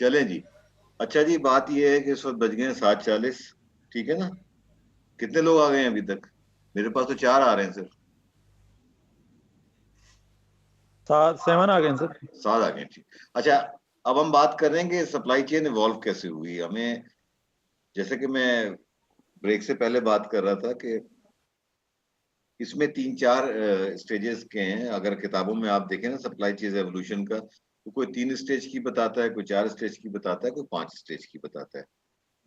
चलें जी। अच्छा जी, बात ये है कि इस वक़्त बज गए हैं 7:40, ठीक है ना? कितने लोग आ गए हैं अभी तक? मेरे पास तो 4 आ रहे हैं सिर्फ। 7 आ गए सर। 7 आ गए हैं, ठीक। अच्छा, अब हम बात कर रहे हैं कि सप्लाई चेन इवॉल्व कैसे हुई? हमें, जैसे कि मैं ब्रेक से पहले बात कर रहा था कि इसमें 3-4 स्टेजेस के हैं। अगर किताबों में आप देखें ना सप्लाई चेन एवोल्यूशन का, तो कोई 3 स्टेज की बताता है, कोई 4 स्टेज की बताता है, कोई 5 स्टेज की बताता है।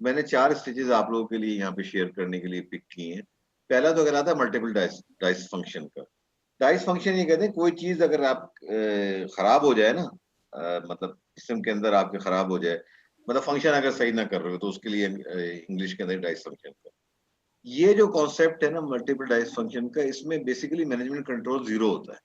मैंने 4 स्टेजेस आप लोगों के लिए यहाँ पे शेयर करने के लिए पिक किए हैं। पहला तो कहलाता है मल्टीपल डाइस डाइस फंक्शन का। डाइस फंक्शन ये कहते हैं कोई चीज़ अगर आप खराब हो जाए ना, मतलब सिस्टम के अंदर आपके खराब हो जाए, मतलब फंक्शन अगर सही ना कर रहे हो तो उसके लिए इंग्लिश के अंदर डाइस फंक्शन का। ये जो कॉन्सेप्ट है ना मल्टीपल डाइस फंक्शन का, इसमें बेसिकली मैनेजमेंट कंट्रोल 0 होता है।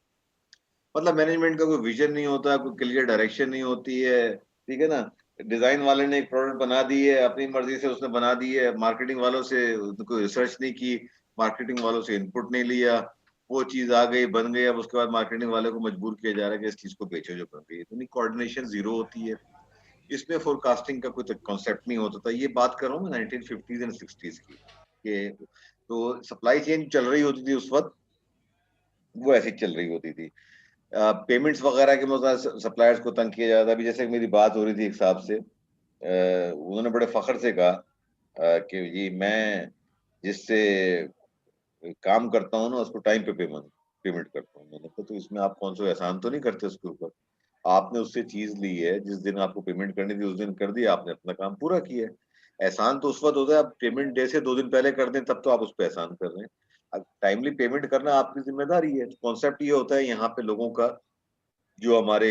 मतलब मैनेजमेंट का कोई विजन नहीं होता, कोई क्लियर डायरेक्शन नहीं होती है, ठीक है ना? डिजाइन वाले ने एक प्रोडक्ट बना दी है, अपनी मर्जी से उसने बना दी है, मार्केटिंग वालों से कोई रिसर्च नहीं की, मार्केटिंग वालों से इनपुट नहीं लिया, वो चीज आ गई, बन गई, अब उसके बाद मार्केटिंग वाले को मजबूर किया जा रहा है कि इस चीज को बेचो जो बन गई। तो कोऑर्डिनेशन 0 होती है। इसमें फोरकास्टिंग का कोई कॉन्सेप्ट नहीं होता था। ये बात कर रहा हूँ मैं 1950s एंड 60s की, कि तो सप्लाई चेन चल रही होती थी उस वक्त, वो ऐसी चल रही होती थी। पेमेंट्स वगैरह के मतलब सप्लायर्स को तंग किया जाता था। अभी जैसे मेरी बात हो रही थी एक साहब से, उन्होंने बड़े फख्र से कहा कि जी मैं जिससे काम करता हूँ ना उसको टाइम पे पेमेंट करता हूँ। मैंने कहा तो इसमें आप कौन सा एहसान तो नहीं करते उसके ऊपर? आपने उससे चीज ली है, जिस दिन आपको पेमेंट करनी थी उस दिन कर दिया, आपने अपना काम पूरा किया है। एहसान तो उस वक्त होता है आप पेमेंट डे से 2 दिन पहले कर दें, तब तो आप उस पर एहसान कर रहे हैं। अब टाइमली पेमेंट करना आपकी जिम्मेदारी है। कॉन्सेप्ट ये होता है यहाँ पे लोगों का, जो हमारे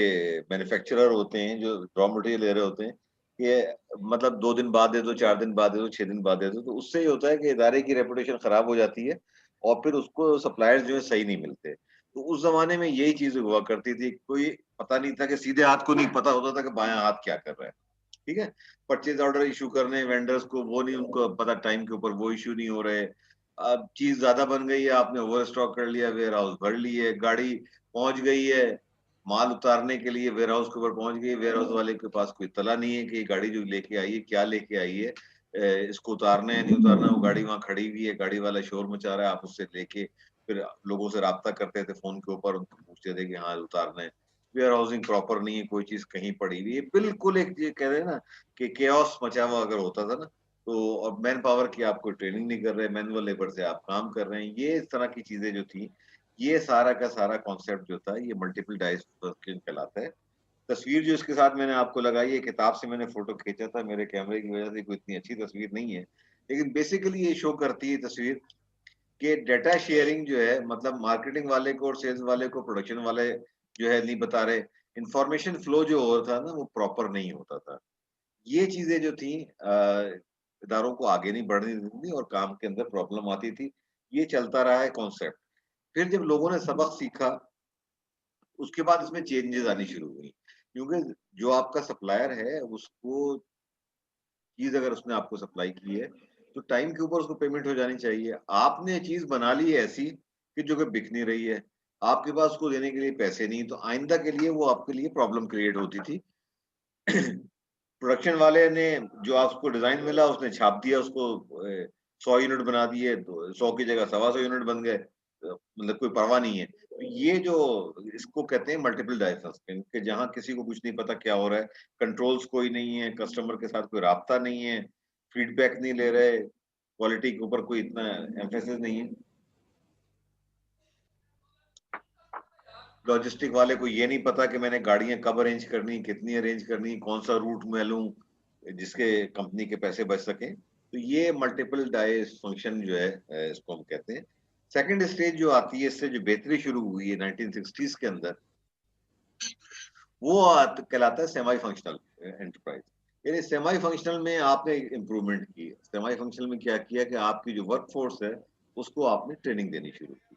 मैन्युफैक्चरर होते हैं, जो रॉ मटेरियल ले रहे होते हैं, ये मतलब 2 दिन बाद दे दो, 4 दिन बाद दे दो, 6 दिन बाद दे दो, तो उससे ये होता है कि इदारे की रेपुटेशन खराब हो जाती है और फिर उसको सप्लायर्स जो है सही नहीं मिलते। तो उस ज़माने में यही चीज़ हुआ करती थी। कोई पता नहीं था कि सीधे हाथ को नहीं पता होता था कि बायाँ हाथ क्या कर रहा है, ठीक है? परचेज़ ऑर्डर इश्यू करने वेंडर्स को, वो नहीं उनको पता टाइम के ऊपर, वो इश्यू नहीं हो रहे। अब चीज़ ज़्यादा बन गई है, आपने ओवर स्टॉक कर लिया, वेयरहाउस भर ली है, गाड़ी पहुँच गई है, माल उतारने के लिए वेयरहाउस के ऊपर पहुंच गई, वेयरहाउस वाले के पास कोई इत्तला नहीं है कि ये गाड़ी जो लेके आई है क्या लेके आई है, इसको उतारना है नहीं उतारना है। वो गाड़ी वहां खड़ी हुई है, गाड़ी वाला शोर मचा रहा है, आप उससे लेके फिर लोगों से राब्ता करते थे फोन के ऊपर, उनको पूछते थे कि हाँ उतारना है। वेयर हाउसिंग प्रॉपर नहीं है, कोई चीज कहीं पड़ी हुई है, बिल्कुल एक ये कह रहे हैं ना कि केओस मचा हुआ अगर होता था ना, तो और मैन पावर की आपको ट्रेनिंग नहीं कर रहे, मैनुअल लेबर से आप काम कर रहे हैं, ये इस तरह की चीजें जो थी, ये सारा का सारा कॉन्सेप्ट जो था ये मल्टीपल डाइस वर्किंग कहलाता है। तस्वीर जो इसके साथ मैंने आपको लगाई है, किताब से मैंने फोटो खींचा था, मेरे कैमरे की वजह से कोई इतनी अच्छी तस्वीर नहीं है, लेकिन बेसिकली ये शो करती है तस्वीर कि डेटा शेयरिंग जो है, मतलब मार्केटिंग वाले को और सेल्स वाले को प्रोडक्शन वाले जो है नहीं बता रहे, इंफॉर्मेशन फ्लो जो हो रहा था ना वो प्रॉपर नहीं होता था। ये चीजें जो थी इदारों को आगे नहीं बढ़ने देती थी और काम के अंदर प्रॉब्लम आती थी। ये चलता रहा है कॉन्सेप्ट। फिर जब लोगों ने सबक सीखा, उसके बाद इसमें चेंजेस आनी शुरू हुई, क्योंकि जो आपका सप्लायर है उसको चीज अगर उसने आपको सप्लाई की है तो टाइम के ऊपर उसको पेमेंट हो जानी चाहिए। आपने चीज बना ली है ऐसी कि जो कि बिक नहीं रही है, आपके पास उसको देने के लिए पैसे नहीं, तो आइंदा के लिए वो आपके लिए प्रॉब्लम क्रिएट होती थी। प्रोडक्शन वाले ने जो आपको डिजाइन मिला उसने छाप दिया उसको, 100 यूनिट बना दिए तो 100 की जगह 125 यूनिट बन गए, मतलब कोई परवाह नहीं है। तो ये जो इसको कहते हैं मल्टीपल डाइफर्सिंग, कि जहाँ किसी को कुछ नहीं पता क्या हो रहा है, कंट्रोल्स कोई नहीं है, कस्टमर के साथ कोई राब्ता नहीं है, फीडबैक नहीं ले रहे, क्वालिटी के ऊपर कोई इतना एम्फेसिस नहीं है। लॉजिस्टिक वाले को ये नहीं पता कि मैंने गाड़ियां कब अरेंज करनी, कितनी अरेंज करनी, कौन सा रूट मैं लूं जिसके कंपनी के पैसे बच सके। तो ये मल्टीपल डाइस फंक्शन जो है, इसको हम कहते हैं। सेकंड स्टेज जो आती है, इससे जो बेहतरी शुरू हुई है 1960s के अंदर, वो कहलाता है सेमी फंक्शनल एंटरप्राइज। यानी सेमी फंक्शनल में आपने इम्प्रूवमेंट की। सेमी फंक्शनल में क्या किया कि आपकी जो वर्क फोर्स है उसको आपने ट्रेनिंग देनी शुरू की,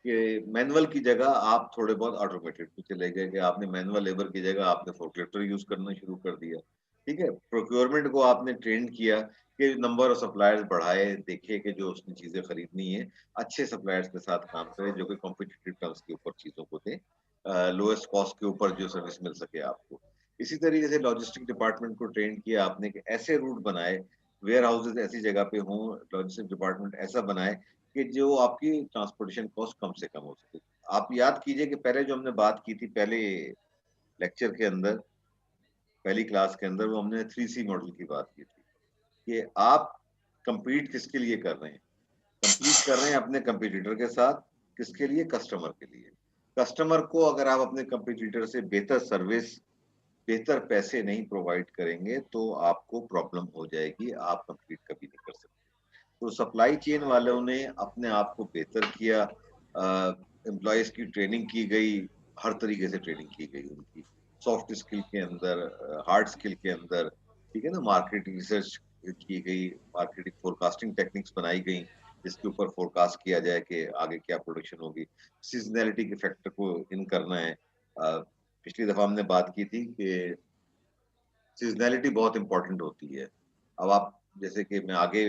कि मैनुअल की जगह आप थोड़े बहुत ऑटोमेटेड पे चले गए, कि आपने मैनुअल लेबर की जगह आपने फोर्कलिफ्टर यूज करना शुरू कर दिया, ठीक है? प्रोक्योरमेंट को आपने ट्रेन किया कि नंबर ऑफ सप्लायर्स बढ़ाए, देखे कि जो उसने चीजें खरीदनी है अच्छे सप्लायर्स के साथ काम करे जो कि कॉम्पिटिटिव टर्म्स के ऊपर चीजों को दे, लोएस्ट कॉस्ट के ऊपर जो सर्विस मिल सके आपको। इसी तरीके से लॉजिस्टिक डिपार्टमेंट को ट्रेन किया आपने कि ऐसे रूट बनाए, वेयर हाउसेज ऐसी जगह पे हों, लॉजिस्टिक डिपार्टमेंट ऐसा बनाए कि जो आपकी ट्रांसपोर्टेशन कॉस्ट कम से कम हो सके। आप याद कीजिए कि पहले जो हमने बात की थी पहले लेक्चर के अंदर, पहली क्लास के अंदर वो हमने 3C मॉडल की बात की थी कि आप कंपीट किसके लिए कर रहे हैं? कंपीट कर रहे हैं अपने कंपटीटर के साथ, किसके लिए? कस्टमर के लिए। कस्टमर को अगर आप अपने कंपटीटर से बेहतर सर्विस, बेहतर पैसे नहीं प्रोवाइड करेंगे तो आपको प्रॉब्लम हो जाएगी, आप कंपीट कभी नहीं कर सकते। तो सप्लाई चेन वालों ने अपने आप को बेहतर किया, एम्प्लॉयज की ट्रेनिंग की गई, हर तरीके से ट्रेनिंग की गई उनकी, सॉफ्ट स्किल के अंदर, हार्ड स्किल के अंदर, ठीक है ना, मार्केट रिसर्च की गई, मार्केटिंग फोरकास्टिंग टेक्निक्स बनाई गई, जिसके ऊपर फोरकास्ट किया जाए कि आगे क्या प्रोडक्शन होगी, सीजनैलिटी के फैक्टर को इन करना है। पिछली दफा हमने बात की थी कि सीजनैलिटी बहुत इंपॉर्टेंट होती है। अब आप जैसे कि मैं आगे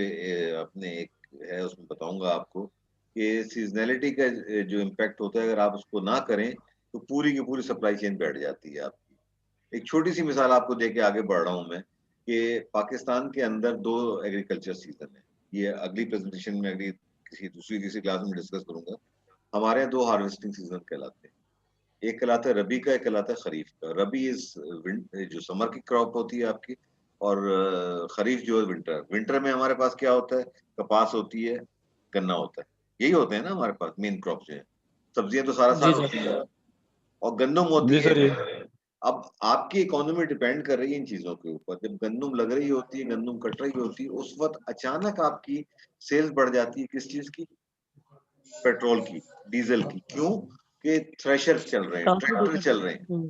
अपने एक है उसमें बताऊंगा आपको कि सीजनैलिटी का जो इम्पैक्ट होता है, अगर आप उसको ना करें तो पूरी की पूरी सप्लाई चेन बैठ जाती है आपकी। एक छोटी सी मिसाल आपको दे के आगे बढ़ रहा हूं मैं कि पाकिस्तान के अंदर 2 एग्रीकल्चर सीजन है। ये अगली प्रेजेंटेशन में, अगली किसी दूसरी किसी क्लास में डिस्कस करूंगा। हमारे यहाँ 2 हार्वेस्टिंग सीजन कहलाते हैं। एक कहलाता है रबी का, एक कहलाता है खरीफ का। रबी इज जो समर की क्रॉप होती है आपकी, और खरीफ जो है विंटर। विंटर में हमारे पास क्या होता है? कपास होती है, गन्ना होता है, यही होते हैं ना हमारे पास मेन क्रॉप जो है। सब्जियां तो सारा जी साल होती सर। है, और गन्नुम होती जी है। सर ये। अब आपकी इकोनॉमी डिपेंड कर रही है इन चीजों के ऊपर। जब गन्नुम लग रही होती है, गन्नुम कट रही होती है, उस वक्त अचानक आपकी सेल्स बढ़ जाती है, किस चीज की? पेट्रोल की, डीजल की। क्यों? कि थ्रेशर चल रहे हैं, ट्रैक्टर चल रहे हैं, हम्म।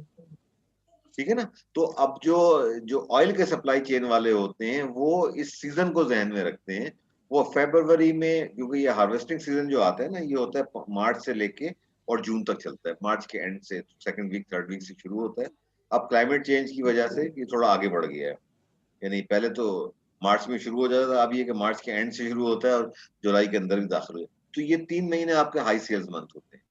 ठीक है ना। तो अब जो जो ऑयल के सप्लाई चेन वाले होते हैं वो इस सीजन को जहन में रखते हैं। वो फरवरी में, क्योंकि ये हार्वेस्टिंग सीजन जो आता है ना, ये होता है मार्च से लेके और जून तक चलता है। मार्च के एंड से, सेकंड वीक थर्ड वीक से शुरू होता है। अब क्लाइमेट चेंज की वजह से ये थोड़ा आगे बढ़ गया है। यानी पहले तो मार्च में शुरू हो जाता था, अब ये कि मार्च के एंड से शुरू होता है और जुलाई के अंदर भी दाखिल हो जाता है। तो ये 3 महीने आपके हाई सेल्स मंथ होते हैं।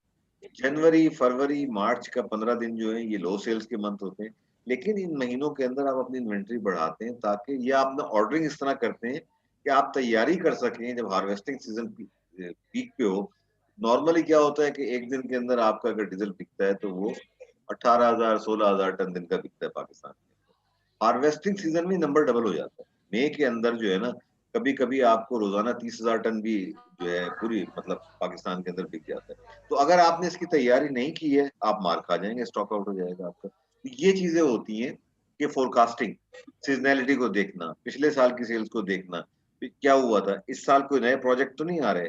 जनवरी, फरवरी, मार्च का 15 दिन जो है ये लो सेल्स के मंथ होते हैं। लेकिन इन महीनों के अंदर आप अपनी इन्वेंट्री बढ़ाते हैं, ताकि ये आप ना ऑर्डरिंग इस तरह करते हैं कि आप तैयारी कर सकें जब हार्वेस्टिंग सीजन पीक पे हो। नॉर्मली क्या होता है कि एक दिन के अंदर आपका अगर डीजल बिकता है तो वो 18,000 16,000 टन दिन का बिकता है पाकिस्तान में। हार्वेस्टिंग सीजन में नंबर डबल हो जाता है। मई के अंदर जो है ना, कभी कभी आपको रोजाना 30,000 टन भी जो है पूरी मतलब पाकिस्तान के अंदर बिक जाता है। तो अगर आपने इसकी तैयारी नहीं की है, आप मार खा जाएंगे, स्टॉक आउट हो जाएगा आपका। तो ये चीजें होती हैं कि फोरकास्टिंग, सीजनैलिटी को देखना, पिछले साल की सेल्स को देखना, क्या हुआ था, इस साल कोई नए प्रोजेक्ट तो नहीं आ रहे।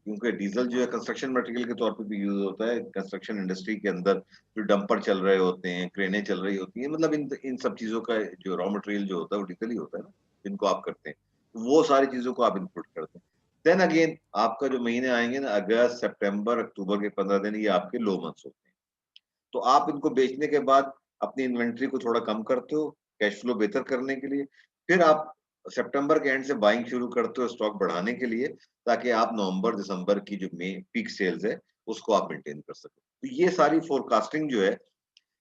क्योंकि डीजल जो है कंस्ट्रक्शन मटेरियल के तौर पे भी यूज होता है कंस्ट्रक्शन इंडस्ट्री के अंदर। जो डंपर चल रहे होते हैं, क्रेनें चल रही होती हैं, मतलब इन इन सब चीजों का जो रॉ मटेरियल जो होता है वो डीजल ही होता है ना, जिनको आप करते हैं। तो वो सारी चीजों को आप इनपुट करते हैं। देन अगेन आपका जो महीने आएंगे ना, अगस्त सितंबर अक्टूबर के 15 दिन, ये आपके लो मंथ्स होते हैं। तो आप इनको बेचने के बाद अपनी इन्वेंट्री को थोड़ा कम करते हो, कैश फ्लो बेहतर करने के लिए। फिर आप सितंबर के एंड से बाइंग शुरू करते हो स्टॉक बढ़ाने के लिए, ताकि आप नवंबर दिसंबर की जो मई पीक सेल्स है उसको आप मेंटेन कर सको। तो ये सारी फोरकास्टिंग जो है,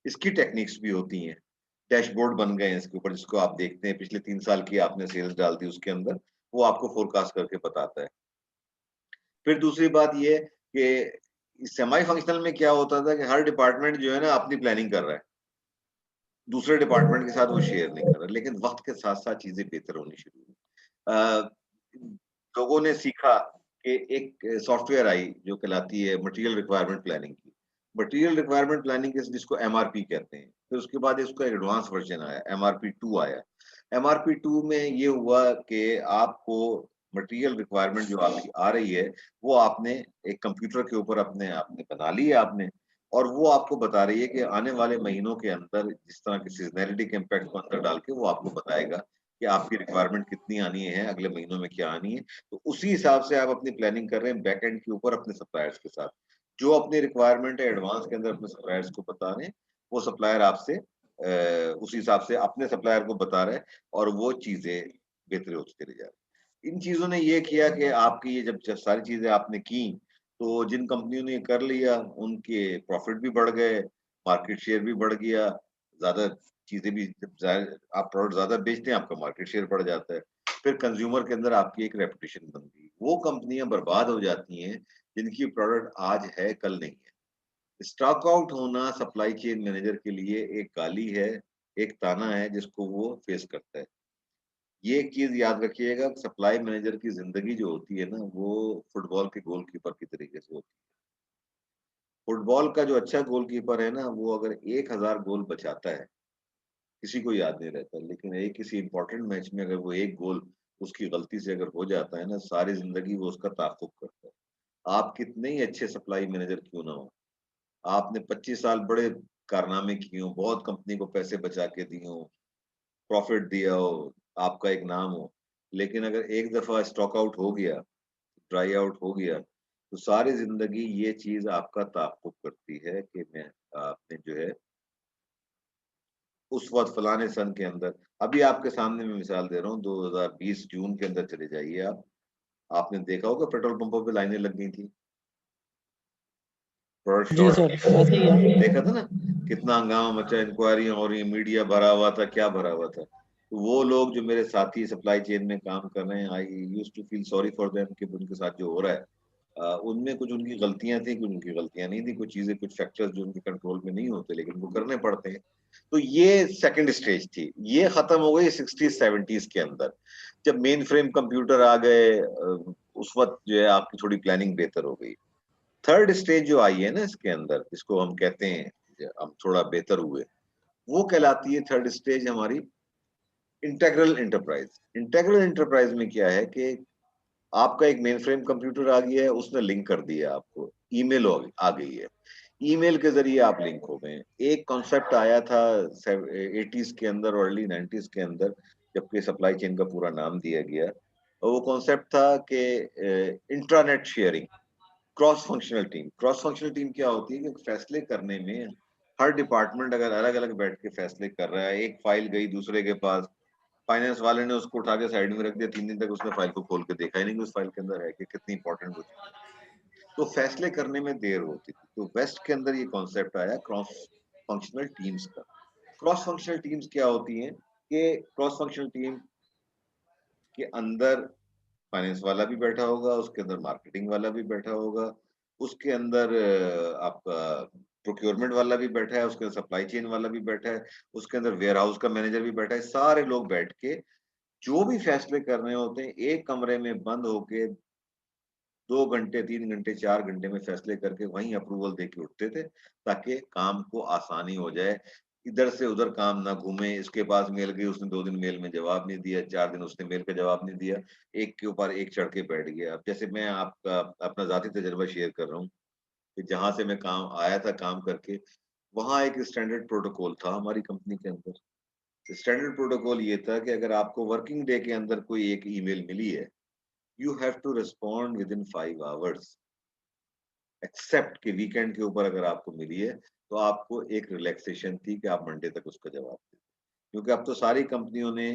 इसकी टेक्निक्स भी होती हैं। डैशबोर्ड बन गए हैं इसके ऊपर, जिसको आप देखते हैं, पिछले 3 साल की आपने सेल्स डाल दी उसके अंदर, वो आपको फोरकास्ट करके बताता है। फिर दूसरी बात ये कि सेमी फंक्शनल में क्या होता था कि हर डिपार्टमेंट जो है ना अपनी प्लानिंग कर रहा है, दूसरे डिपार्टमेंट के साथ वो शेयर नहीं कर रहा। लेकिन वक्त के साथ साथ चीजें बेहतर होनी शुरू हुई। अ, लोगों ने सीखा कि एक सॉफ्टवेयर आई जो कहलाती है मटेरियल रिक्वायरमेंट प्लानिंग की। मटेरियल रिक्वायरमेंट प्लानिंग जिसको एमआरपी कहते हैं। फिर उसके बाद इसका एडवांस वर्जन आया, एमआरपी 2 आया। एमआरपी 2 में ये हुआ कि आपको मटेरियल रिक्वायरमेंट जो आपकी आ रही है, वो आपने एक कंप्यूटर के ऊपर अपने आपने बना ली है आपने, और वो आपको बता रही है कि आने वाले महीनों के अंदर जिस तरह की सीजनैलिटी के इम्पैक्ट को अंदर डाल के वो आपको बताएगा कि आपकी रिक्वायरमेंट कितनी आनी है, अगले महीनों में क्या आनी है। तो उसी हिसाब से आप अपनी प्लानिंग कर रहे हैं बैक एंड के ऊपर अपने सप्लायर्स के साथ। जो अपनी रिक्वायरमेंट है एडवांस के अंदर अपने सप्लायर्स को बता रहे हैं, वो सप्लायर आपसे उसी हिसाब से अपने सप्लायर को बता रहे हैं, और वो चीजें बेहतर होती चली जा रही। इन चीजों ने ये किया कि आपकी ये जब सारी चीजें आपने की, तो जिन कंपनियों ने ये कर लिया उनके प्रॉफिट भी बढ़ गए, मार्केट शेयर भी बढ़ गया, ज्यादा चीजें भी आप प्रोडक्ट ज्यादा बेचते हैं, आपका मार्केट शेयर बढ़ जाता है, फिर कंज्यूमर के अंदर आपकी एक रेपुटेशन बनती है। वो कंपनियां बर्बाद हो जाती हैं जिनकी प्रोडक्ट आज है कल नहीं है। स्टॉक आउट होना सप्लाई चेन मैनेजर के लिए एक गाली है, एक ताना है जिसको वो फेस करता है। ये एक चीज याद रखिएगा, सप्लाई मैनेजर की जिंदगी जो होती है ना, वो फुटबॉल के गोलकीपर की तरीके से होती है। फुटबॉल का जो अच्छा गोलकीपर है ना, वो अगर 1000 गोल बचाता है, किसी को याद नहीं रहता, लेकिन एक किसी इंपॉर्टेंट मैच में अगर वो एक गोल उसकी गलती से अगर हो जाता है ना, सारी जिंदगी वो उसका ताक़ुब करता है। आप कितने ही अच्छे सप्लाई मैनेजर क्यों ना हो, आपने 25 साल बड़े कारनामे किए हों, बहुत कंपनी को पैसे बचा के दिए हों, प्रॉफिट दिया हो, आपका एक नाम हो, लेकिन अगर एक दफा स्टॉक आउट हो गया, ड्राई आउट हो गया, तो सारी जिंदगी ये चीज आपका ताक़ुब करती है कि मैं आपने जो है उस वक़्त फलाने सन के अंदर, अभी आपके सामने मैं मिसाल दे रहा हूँ, 2020 जून के अंदर चले जाइए आप। आपने देखा होगा पेट्रोल पंपों पे लाइनें लग गई थी, प्रोडक्ट जी शॉर्ट, सर, ऐसे ही है। देखा था ना? कितना हंगामा मचा, इंक्वायरियाँ हो रही हैं, मीडिया भरा हुआ था, क्या भरा हुआ था। तो वो लोग जो मेरे साथी सप्लाई चेन में काम कर रहे हैं, I used to feel sorry for them कि उनके साथ जो हो रहा है, उनमें कुछ उनकी गलतियाँ थी, कुछ उनकी गलतियाँ नहीं थी, कुछ चीज़ें, कुछ फैक्टर्स जो उनके कंट्रोल में नहीं होते, लेकिन वो करने पड़ते हैं। तो ये सेकंड स्टेज थी। ये खत्म हो गई 60s-70s के अंदर। जब मेन फ्रेम कंप्यूटर आ गए, उस वक़्त जो है आपकी थोड़ी प्लानिंग बेहतर हो गई। थर्ड स्टेज जो आई है ना इसके अंदर, जिसको हम कहते हैं, हम थोड़ा बेहतर हुए, वो कहलाती है थर्ड स्टेज हमारी इंटेग्रल एंटरप्राइज। इंटेग्रल एंटरप्राइज में क्या है कि आपका एक मेन फ्रेम कंप्यूटर आ गया है, उसने लिंक कर दिया आपको, ईमेल आ गई है, ईमेल के जरिए आप लिंक हो गए। एक कॉन्सेप्ट आया था 80s के अंदर और अर्ली 90s के अंदर, जबकि सप्लाई चेन का पूरा नाम दिया गया, और वो कॉन्सेप्ट था कि intranet sharing. Cross functional team क्या होती है कि फैसले करने में हर डिपार्टमेंट अगर अलग अलग बैठ के फैसले कर रहा है, एक फाइल गई दूसरे के पास, फाइनेंस वाले ने उसको उठा के साइड में रख दिया, 3 दिन तक उसने फाइल को खोल के देखा ही नहीं कि उस फाइल के अंदर है कि कितनी इंपॉर्टेंट वो चीज, तो फैसले करने में देर होती थी। तो वेस्ट के अंदर ये कॉन्सेप्ट आया क्रॉस फंक्शनल टीम्स का। क्रॉस फंक्शनल टीम्स क्या होती हैं कि क्रॉस फंक्शनल टीम के अंदर फाइनेंस वाला भी बैठा होगा, उसके अंदर मार्केटिंग वाला भी बैठा होगा, उसके अंदर आपका प्रोक्योरमेंट वाला भी बैठा है, उसके अंदर सप्लाई चेन वाला भी बैठा है, उसके अंदर वेयर हाउस का मैनेजर भी बैठा है। सारे लोग बैठ के जो भी फैसले कर रहे होते हैं, एक कमरे में बंद होके 2 घंटे, 3 घंटे, 4 घंटे में फैसले करके वहीं अप्रूवल दे के उठते थे, ताकि काम को आसानी हो जाए। इधर से उधर काम ना घूमे, इसके पास मेल गई, उसने 2 दिन मेल में जवाब नहीं दिया, 4 दिन उसने मेल का जवाब नहीं दिया, एक के ऊपर एक चढ़ के बैठ गया। अब जैसे मैं आपका अपना ज़ाती तजुर्बा शेयर कर रहा हूँ, कि जहाँ से मैं काम आया था काम करके, वहाँ एक स्टैंडर्ड प्रोटोकॉल था हमारी कंपनी के अंदर। स्टैंडर्ड प्रोटोकॉल ये था कि अगर आपको वर्किंग डे के अंदर कोई एक ईमेल मिली है, you have to respond within 5 hours. Except कि वीकेंड के ऊपर अगर आपको मिली है, तो आपको एक रिलैक्सेशन थी कि आप मंडे तक उसका जवाब दें। क्योंकि अब तो सारी कंपनियों ने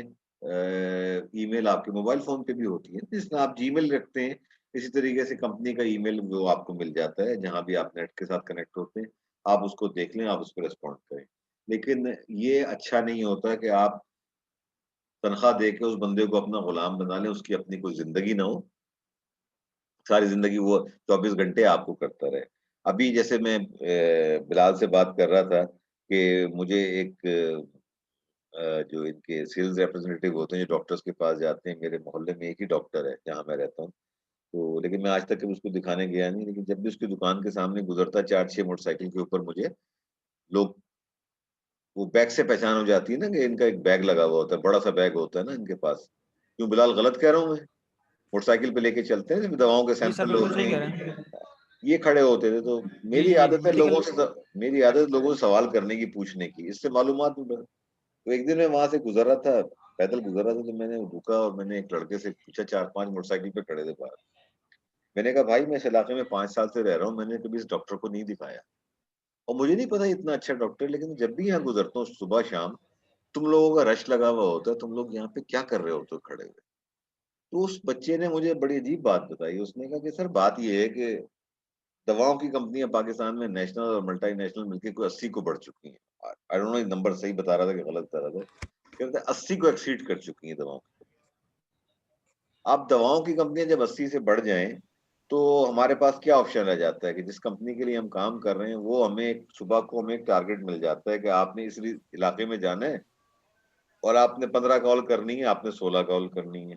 ईमेल आपके मोबाइल फ़ोन पे भी होती है। जिसमें आप जीमेल रखते हैं, इसी तरीके से कंपनी का ईमेल वो आपको मिल जाता है, जहाँ भी आप नेट के साथ कनेक्ट होते हैं। आप उसको देख लें, आप उस पे रिस्पॉन्ड करें। लेकिन ये अच्छा नहीं होता कि आप तनख्वाह दे के उस बंदे को अपना गुलाम बना लें, उसकी अपनी कोई ज़िंदगी ना हो। सारी ज़िंदगी वो 24 घंटे आपको करता रहे। अभी जैसे मैं बिलाल से बात कर रहा था कि मुझे एक जो इनके सेल्स रिप्रेजेंटेटिव होते हैं, जो डॉक्टर्स के पास जाते हैं, मेरे मोहल्ले में एक ही डॉक्टर है जहाँ मैं रहता हूँ। तो लेकिन मैं आज तक कभी उसको दिखाने गया नहीं, लेकिन जब भी उसकी दुकान के सामने गुज़रता 4-6 मोटरसाइकिल के ऊपर मुझे लोग, वो बैग से पहचान हो जाती है ना कि इनका एक बैग लगा हुआ होता है, बड़ा-सा बैग होता है ना इनके पास। क्यों बिलाल गलत कह रहा हूँ मैं? मोटरसाइकिल पे लेके चलते हैं, जिसमें दवाओं के जी सर, सैंपल बिल्कुल होते सही कह हैं। रहे हैं। ये खड़े होते थे, तो जी जी जी, मेडिकल। मेरी आदत है लोगों से सवाल करने की, पूछने की, इससे मालूमात भी बढ़। तो एक दिन मैं वहां से गुजर रहा था, पैदल गुजर रहा था, तो मैंने रुका और मैंने एक लड़के से पूछा, 4-5 मोटरसाइकिल पे खड़े थे बाहर। मैंने कहा भाई मैं इस इलाके में 5 साल से रह रहा हूँ, मैंने कभी इस डॉक्टर को नहीं दिखाया, और मुझे नहीं पता इतना अच्छा डॉक्टर, लेकिन जब भी यहाँ गुजरता हूँ सुबह शाम, तुम लोगों का रश लगा हुआ होता है, तुम लोग यहाँ पे क्या कर रहे होते हो खड़े हुए? तो उस बच्चे ने मुझे बड़ी अजीब बात बताई। उसने कहा कि सर बात ये है कि दवाओं की कंपनियां पाकिस्तान में नेशनल और मल्टीनेशनल मिलके कोई 80 को बढ़ चुकी हैं। आई डोंट नो ये नंबर सही बता रहा था कि गलत बता रहा था, कहते हैं 80 को एक्सीड कर चुकी हैं दवाओं। अब दवाओं की कंपनियां जब 80 से बढ़ जाएं, तो हमारे पास क्या ऑप्शन रह जाता है कि जिस कंपनी के लिए हम काम कर रहे हैं वो हमें सुबह को हमें एक टारगेट मिल जाता है कि आपने इस इलाके में जाना है और आपने 15 कॉल करनी है, आपने 16 कॉल करनी है।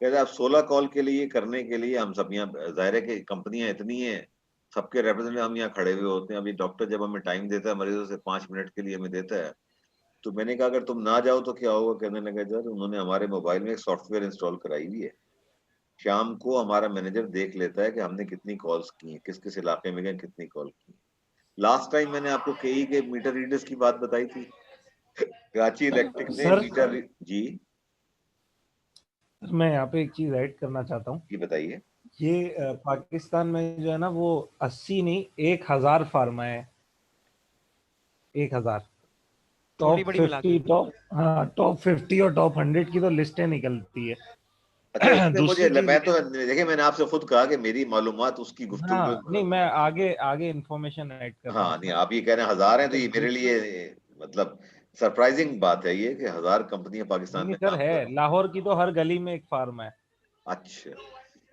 कहते आप 16 कॉल के लिए करने के लिए हम सब यहाँ, जाहिर है कि कंपनियां इतनी हैं, सबके रिप्रेजेंटेटिव हम यहाँ खड़े हुए होते हैं। अभी डॉक्टर जब हमें टाइम देता है मरीजों से 5 मिनट के लिए हमें देता है, तो मैंने कहा अगर तुम ना जाओ तो क्या होगा, कहने लगे सर उन्होंने हमारे मोबाइल में एक सॉफ्टवेयर इंस्टॉल कराई हुई है, शाम को हमारा मैनेजर देख लेता है कि हमने कितनी कॉल्स की हैं, किस किस इलाके में गए, कितनी कॉल की। लास्ट टाइम मैंने आपको केई के मीटर रीडर्स की बात बताई थी, कराची इलेक्ट्रिक ने सर मीटर जी मैं यहाँ पे एक चीज ऐड करना चाहता हूँ। जी बताइए। ये पाकिस्तान में जो है ना वो 80 नहीं 1000 फार्मा है, 1000 छोटी टॉप बड़ी मिला के। 50 टॉप 50 और टॉप 100 की तो लिस्टें निकलती है। अच्छा इसमें मुझे दूसरी चीज मैं तो देखिए मैंने आपसे खुद कहा कि मेरी मालूमात उसकी गुफ्तगू हाँ नहीं, में। मैं आगे आगे इंफॉर्मेशन ऐड कर रहा हूँ हाँ नहीं उसमें। आप ये कह रहे हैं 1000 हैं तो तो ये मेरे लिए मतलब सरप्राइजिंग बात है ये कि 1000 कंपनियां पाकिस्तान नहीं में सर काम है, कर रही लाहौर की तो हर गली में एक फार्म है। हैं। अच्छा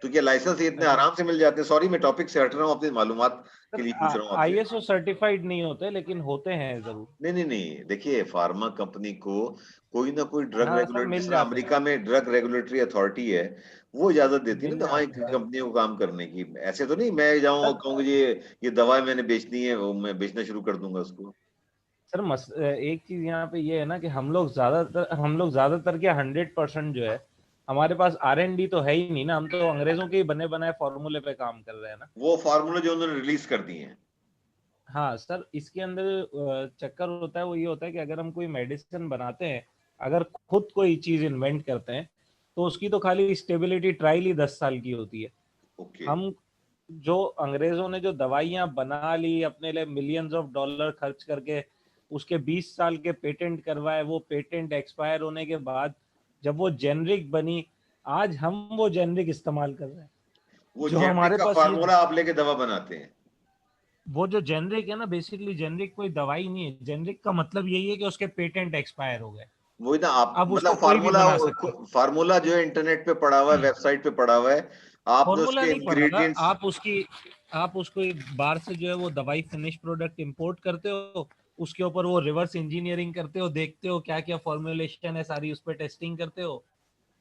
तो ये लाइसेंस ये इतने अच्छा आराम से मिल जाते हैं? सॉरी मैं टॉपिक से हट रहा हूँ, अपनी मालूमात के लिए पूछ सर, रहा हूँ आपसे। ISO सर्टिफाइड नहीं होते लेकिन होते हैं जरूर। नहीं नहीं नहीं देखिए फार्मा कंपनी को कोई ना कोई ड्रग हाँ सर रेगुलेटर, जिस मिल तरह जाते हैं, अमेरिका में ड्रग रेगुलेटरी अथॉरिटी है, वो इजाजत देती है मिल ना दवाई जाते हैं सर। कंपनियों को काम करने की। ऐसे तो नहीं मैं जाऊँ और सर कहूँ कि ये दवाई मैंने बेचनी है, वो मैं बेचना शुरू कर दूंगा उसको। सर एक चीज यहाँ पे ये है ना कि हम लोग ज्यादातर क्या 100% जो है हमारे पास R&D तो है ही नहीं ना, हम तो अंग्रेजों के ही बने बनाए फॉर्मूले पे काम कर रहे हैं ना। वो फार्मूला जो उन्होंने रिलीज कर दिए हैं। हाँ सर, इसके अंदर चक्कर होता है वो ये होता है कि अगर हम कोई मेडिसिन बनाते हैं, अगर खुद कोई चीज इन्वेंट करते हैं, तो उसकी तो खाली स्टेबिलिटी ट्रायल ही 10 साल की होती है। ओके हम जो अंग्रेजों ने जो दवाइयां बना ली अपने लिए मिलियंस ऑफ डॉलर खर्च करके, उसके 20 साल के पेटेंट करवाए, वो पेटेंट एक्सपायर होने के बाद जब वो जेनरिक बनी, आज हम वो जेनरिक इस्तेमाल कर रहे हैं। वो जो जेनरिक हमारे का पास ये फार्मूला आप लेके दवा बनाते हैं? वो जो जेनरिक है ना, बेसिकली जेनरिक कोई दवाई नहीं है, जेनरिक का मतलब यही है कि उसके पेटेंट एक्सपायर हो गए, वही ना आप अब मतलब उसको कोई भी बना सकता है। फार्मूला जो है इंटरनेट पे पड़ा हुआ है, वेबसाइट पे पड़ा हुआ है, आपने फॉर्मूला उसके नहीं पड़ा था, इंग्रेडिएंट्स। आप उसको एक बार से जो है वो दवाई फिनिश प्रोडक्ट इंपोर्ट करते हो, उसके ऊपर वो रिवर्स इंजीनियरिंग करते हो, देखते हो क्या क्या फॉर्मुलेशन है सारी, उस पर टेस्टिंग करते हो,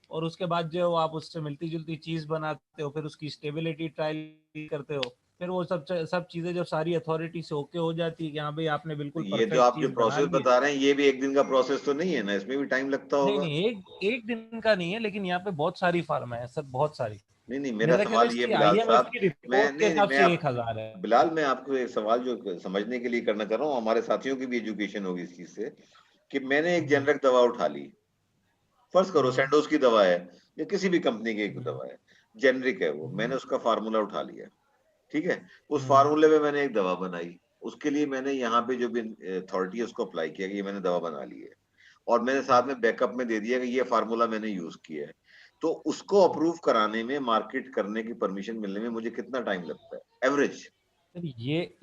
और उसके बाद जो है वो आप उससे मिलती जुलती चीज बनाते हो, फिर उसकी स्टेबिलिटी ट्रायल करते हो, फिर वो सब चीजें जब सारी अथॉरिटी से ओके हो जाती है कि हाँ भाई आपने बिल्कुल ये जो परफेक्ट आप जो चीज बना प्रोसेस ली है। बता रहे हैं ये भी एक दिन का प्रोसेस तो नहीं है ना, इसमें भी टाइम लगता नहीं होगा। नहीं, एक एक दिन का नहीं है, लेकिन यहाँ पे बहुत सारी फार्म है सर, बहुत सारी। नहीं नहीं मेरा मेरा ख्याल है सवाल ये इसकी बिलाल IMF साहब, की मैं रिपोर्ट के नहीं नहीं हिसाब मैं से आप 1000 है। बिलाल मैं आपको एक सवाल जो समझने के लिए करना चाह रहा हूँ, हमारे साथियों की भी एजुकेशन होगी इस चीज से, कि मैंने एक हम्म, जेनरिक दवा उठा ली, फर्ज करो हम्म, सैंडोज की दवा है या किसी भी कंपनी की एक हम्म, दवा है, जेनरिक है वो, मैंने हम्म, उसका फार्मूला उठा लिया, ठीक है, उस हम्म, फार्मूले में मैंने एक दवा बनाई, उसके लिए मैंने यहाँ पे जो भी अथॉरिटी है उसको अप्लाई किया कि ये मैंने दवा बना ली है, और मैंने साथ में बैकअप में दे दिया कि ये फार्मूला मैंने यूज किया है, तो उसको अप्रूव कराने में, मार्केट करने की परमिशन मिलने में मुझे कितना टाइम लगता है एवरेज? सर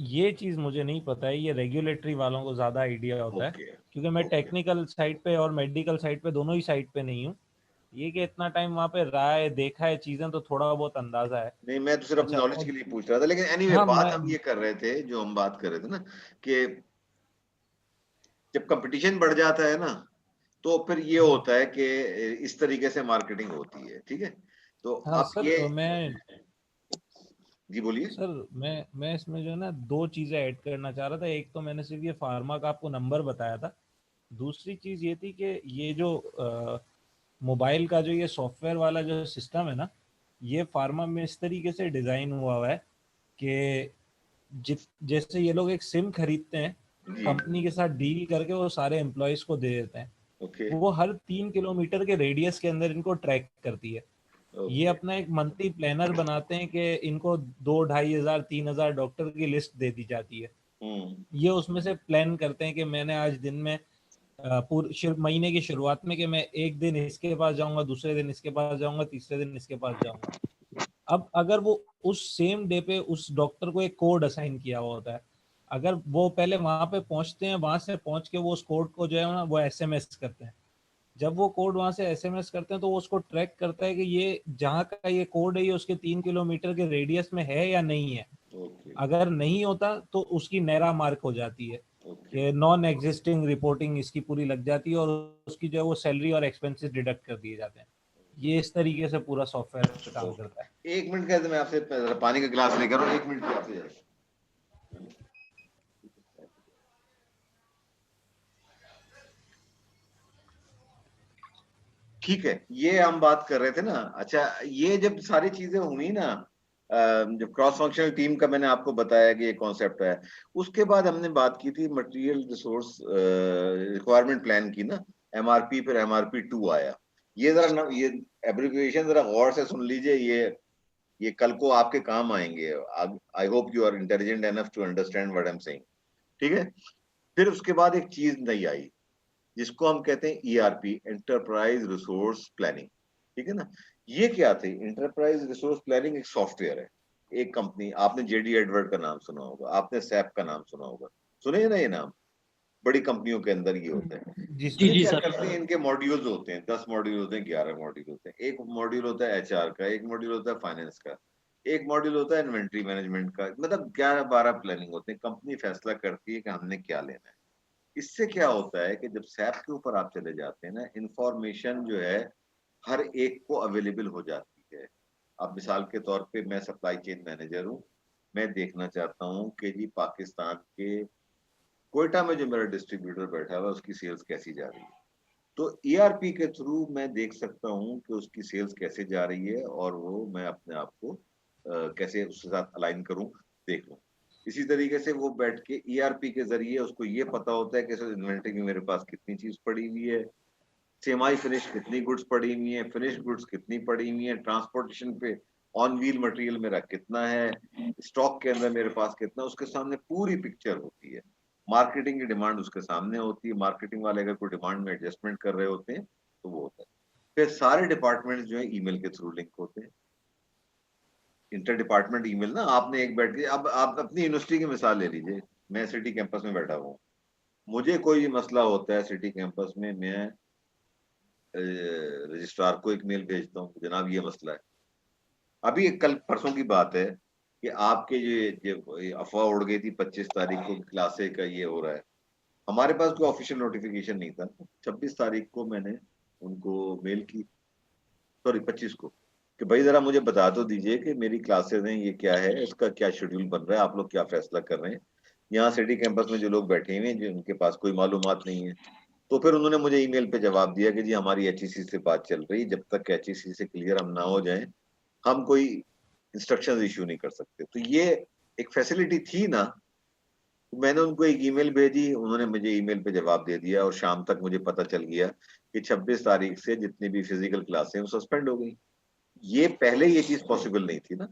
ये चीज मुझे नहीं पता है, ये रेगुलेटरी वालों को ज्यादा आइडिया होता है, ओके क्योंकि मैं ओके टेक्निकल साइड पे और मेडिकल साइड पे दोनों ही साइड पे नहीं हूँ। ये कि इतना टाइम वहाँ पे रहा है, देखा है चीजें, तो थोड़ा बहुत अंदाजा है। नहीं मैं तो सिर्फ अपनी अच्छा नॉलेज और के लिए पूछ रहा था, लेकिन एनीवे हाँ बात मैं हम ये कर रहे थे, जो हम बात कर रहे थे ना, कि जब कंपटीशन बढ़ जाता है ना, तो फिर ये होता है कि इस तरीके से मार्केटिंग होती है, ठीक है, तो हाँ अब सर ये मैं जी बोलिए। सर मैं इसमें जो है ना दो चीजें ऐड करना चाह रहा था। एक तो मैंने सिर्फ ये फार्मा का आपको नंबर बताया था, दूसरी चीज ये थी कि ये जो मोबाइल का जो ये सॉफ्टवेयर वाला जो सिस्टम है ना, ये फार्मा में इस तरीके से डिजाइन हुआ है कि जित जैसे ये लोग एक सिम खरीदते हैं, जी कंपनी के साथ डील करके वो सारे एम्प्लॉयज को दे देते हैं, ओके वो हर 3 किलोमीटर के रेडियस के अंदर इनको ट्रैक करती है। ये ओके अपना एक मंथली प्लानर बनाते हैं कि इनको 2-2,500-3,000 डॉक्टर की लिस्ट दे दी जाती है। हम्म ये उसमें से प्लान करते हैं कि मैंने आज दिन में पूरे महीने की शुरुआत में कि मैं एक दिन इसके पास जाऊंगा, दूसरे दिन इसके पास जाऊंगा, तीसरे दिन इसके पास जाऊंगा। अब अगर वो उस सेम डे पे उस डॉक्टर को एक कोड असाइन किया हुआ होता है, अगर वो पहले वहां पे पहुंचते हैं, वहां से पहुंच के वो उस कोड को जो है ना वो एसएमएस करते हैं। जब वो कोड वहां से एसएमएस करते हैं तो वो उसको ट्रैक करता है कि ये जहाँ का ये कोड है ये उसके 3 किलोमीटर के रेडियस में है या नहीं है। ओके अगर नहीं होता तो उसकी नैरा मार्क हो जाती है ओके कि नॉन एग्जिस्टिंग रिपोर्टिंग इसकी पूरी लग जाती है और उसकी जो है वो सैलरी और एक्सपेंसेस डिडक्ट कर दिए जाते हैं। ये इस तरीके से पूरा सॉफ्टवेयर काम करता है। ओके। 1 मिनट का मैं आपसे पानी का गिलास लेकर आऊं, 1 मिनट की आपसे जरा। ठीक है, ये हम बात कर रहे थे ना। अच्छा, ये जब सारी चीजें हुई ना, जब क्रॉस फंक्शनल टीम का मैंने आपको बताया कि ये कॉन्सेप्ट है, उसके बाद हमने बात की थी मटेरियल रिसोर्स रिक्वायरमेंट प्लान की ना, एमआरपी, फिर एमआरपी 2 आया। ये जरा ना, ये एब्रिविएशन जरा गौर से सुन लीजिए, ये कल को आपके काम आएंगे। I hope you are intelligent enough to understand what I am saying. ठीक है। फिर उसके बाद एक चीज नई आई जिसको हम कहते हैं ईआरपी, एंटरप्राइज रिसोर्स प्लानिंग। ठीक है ना। ये क्या थे? एंटरप्राइज रिसोर्स प्लानिंग एक सॉफ्टवेयर है। एक कंपनी, आपने जेडी एडवर्ड का नाम सुना होगा, आपने सैप का नाम सुना होगा, सुने हैं ना ये नाम? बड़ी कंपनियों के अंदर ये होता है। जी जी ये जी क्या सर। करते हैं, इनके मॉड्यूल्स होते हैं, 10 मॉड्यूल होते हैं, 11 मॉड्यूल होते हैं। एक मॉड्यूल होता है एचआर का, एक मॉड्यूल होता है फाइनेंस का, एक मॉड्यूल होता है इन्वेंट्री मैनेजमेंट का। मतलब 11-12 प्लानिंग होते हैं। कंपनी फैसला करती है कि हमने क्या लेना है। इससे क्या होता है कि जब सैप के ऊपर आप चले जाते हैं ना, इंफॉर्मेशन जो है हर एक को अवेलेबल हो जाती है। अब मिसाल के तौर पे मैं सप्लाई चेन मैनेजर हूँ, मैं देखना चाहता हूँ कि जी पाकिस्तान के क्वेटा में जो मेरा डिस्ट्रीब्यूटर बैठा हुआ है उसकी सेल्स कैसी जा रही है। तो ईआरपी के थ्रू मैं देख सकता हूँ कि उसकी सेल्स कैसे जा रही है, और वो मैं अपने आप को कैसे उसके साथ अलाइन करूँ, देख लूँ। इसी तरीके से वो बैठ के ईआरपी के जरिए उसको ये पता होता है कि इन्वेंट्री में मेरे पास कितनी चीज पड़ी हुई है, सेमाई फिनिश कितनी गुड्स पड़ी हुई है, फिनिश गुड्स कितनी पड़ी हुई है, ट्रांसपोर्टेशन पे ऑन व्हील मटेरियल मेरा कितना है, स्टॉक के अंदर मेरे पास कितना, उसके सामने पूरी पिक्चर होती है। मार्केटिंग की डिमांड उसके सामने होती है। मार्केटिंग वाले अगर कोई डिमांड में एडजस्टमेंट कर रहे होते हैं तो वो होता है। फिर सारे डिपार्टमेंट जो है ईमेल के थ्रू लिंक होते हैं। इंटर डिपार्टमेंट ईमेल ना, आपने एक बैठ के, अब आप अपनी यूनिवर्सिटी की मिसाल ले लीजिए। मैं सिटी कैंपस में बैठा हुआ हूँ, मुझे कोई मसला होता है सिटी कैंपस में, मैं रजिस्ट्रार को एक मेल भेजता हूँ, जनाब ये मसला है। अभी कल परसों की बात है कि आपके ये अफवाह उड़ गई थी 25 तारीख को क्लासे का ये हो रहा है। हमारे पास कोई ऑफिशियल नोटिफिकेशन नहीं था। 26 तारीख को मैंने उनको मेल की, सॉरी 25 को, कि भाई जरा मुझे बता तो दीजिए कि मेरी क्लासेस हैं, ये क्या है, इसका क्या शेड्यूल बन रहा है, आप लोग क्या फैसला कर रहे हैं। यहाँ सिटी कैंपस में जो लोग बैठे हुए हैं जिनके पास कोई मालूमात नहीं है। तो फिर उन्होंने मुझे ईमेल पे जवाब दिया कि जी हमारी एचईसी से बात चल रही है, जब तक एचईसी से क्लियर हम ना हो जाए हम कोई इंस्ट्रक्शंस इशू नहीं कर सकते। तो ये एक फैसिलिटी थी ना। तो मैंने उनको एक ईमेल भेजी, उन्होंने मुझे ईमेल पे जवाब दे दिया, और शाम तक मुझे पता चल गया कि 26 तारीख से जितनी भी फिजिकल क्लासें वो सस्पेंड हो गई। ये पहले ये चीज पॉसिबल नहीं थी ना।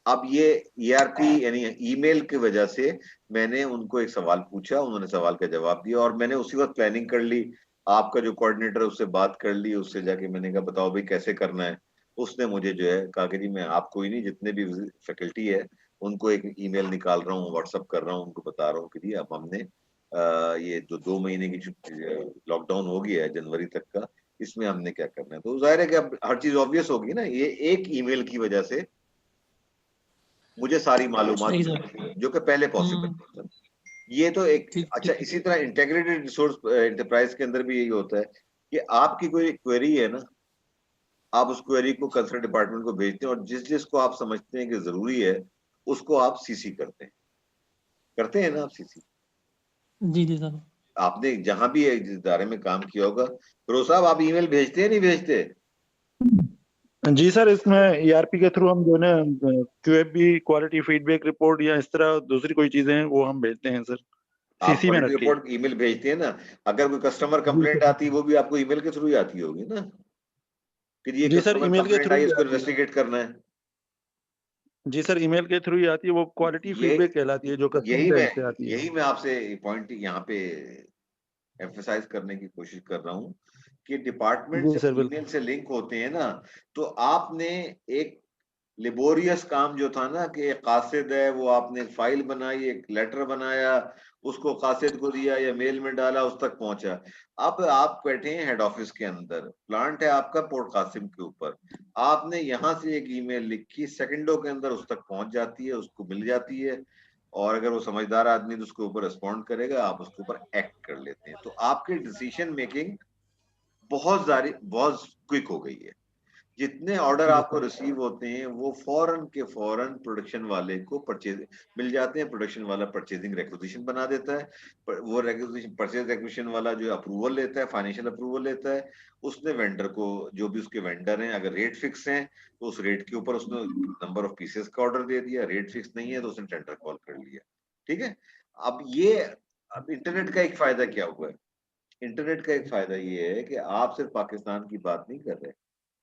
अब ये ईआरपी यानी ईमेल की वजह से मैंने उनको एक सवाल पूछा, उन्होंने सवाल का जवाब दिया, और मैंने उसी वक्त प्लानिंग कर ली। आपका जो कोऑर्डिनेटर है उससे बात कर ली, उससे जाके मैंने कहा बताओ भाई कैसे करना है। उसने मुझे जो है कहा कि जी मैं आपको ही नहीं, जितने भी फैकल्टी है उनको एक ईमेल निकाल रहा हूँ, व्हाट्सअप कर रहा हूँ, उनको बता रहा हूँ कि जी अब हमने ये जो 2 महीने की लॉकडाउन हो गया है जनवरी तक का, इसमें हमने क्या करना है। तो जाहिर है कि अब हर चीज ऑब्वियस होगी ना। ये एक ईमेल की वजह से मुझे सारी मालूमात सही मिल सर। गई, जो कि पहले पॉसिबल हम्म। नहीं था। ये तो एक। ठीक अच्छा, ठीक। इसी तरह इंटीग्रेटेड रिसोर्स एंटरप्राइज के अंदर भी यही होता है कि आपकी कोई क्वेरी है ना, आप उस क्वेरी को कंसर्न डिपार्टमेंट को भेजते हैं, और जिस जिसको आप समझते हैं कि जरूरी है उसको आप सीसी करते हैं ना आप सीसी। जी जी सर। आपने जहां भी जिस इदारे में काम किया होगा, फिरोज साहब आप ईमेल भेजते हैं नहीं भेजते? जी सर, इसमें ईआरपी के थ्रू हम जो है ना क्यूएफबी क्वालिटी फीडबैक रिपोर्ट या इस तरह दूसरी कोई चीजें हैं वो हम भेजते हैं सर, आप सीसी में क्वालिटी रख के। रिपोर्ट ईमेल भेजते हैं ना। अगर कोई कस्टमर जी कंप्लेंट सर। आती है वो भी आपको ईमेल के थ्रू ही आती होगी ना, कि ये जी सर, कस्टमर ईमेल के कंप्लेंट थ्रू आई, ही इसको आती है। इन्वेस्टिगेट करना है। जी सर, ईमेल के थ्रू ही आती है, वो क्वालिटी ये फीडबैक कहलाती है जो यही कस्टमर मैं एंड से आती है। यही मैं आपसे पॉइंट यहाँ पे एम्फसाइज करने की कोशिश कर रहा हूँ कि डिपार्टमेंट जी जब सर ईमेल बिल्कुल। से लिंक होते हैं ना, तो आपने एक लेबोरियस काम जो था ना कि कासिद है, वो आपने एक फाइल बनाई, एक लेटर बनाया, उसको कासिद को दिया या मेल में डाला, उस तक पहुंचा। अब आप बैठे हैं हेड ऑफिस के अंदर, प्लांट है आपका पोर्ट कासिम के ऊपर, आपने यहाँ से एक ईमेल लिखी, सेकंडों के अंदर उस तक पहुंच जाती है, उसको मिल जाती है, और अगर वो समझदार आदमी तो उसके ऊपर रिस्पॉन्ड करेगा, आप उसके ऊपर एक्ट कर लेते हैं। तो आपकी डिसीजन मेकिंग बहुत क्विक हो गई है। जितने ऑर्डर आपको रिसीव होते हैं वो फौरन के फौरन प्रोडक्शन वाले को परचेज मिल जाते हैं, प्रोडक्शन वाला परचेजिंग रिक्विजिशन बना देता है, वो रिक्विजिशन परचेज रिक्विजिशन वाला जो अप्रूवल लेता है, फाइनेंशियल अप्रूवल लेता है, उसने वेंडर को, जो भी उसके वेंडर हैं, अगर रेट फिक्स है तो उस रेट के ऊपर उसने नंबर ऑफ पीसेस का ऑर्डर दे दिया, रेट फिक्स नहीं है तो उसने टेंडर कॉल कर लिया। ठीक है। अब इंटरनेट का एक फायदा क्या हुआ है, इंटरनेट का एक फायदा ये है कि आप सिर्फ पाकिस्तान की बात नहीं कर रहे,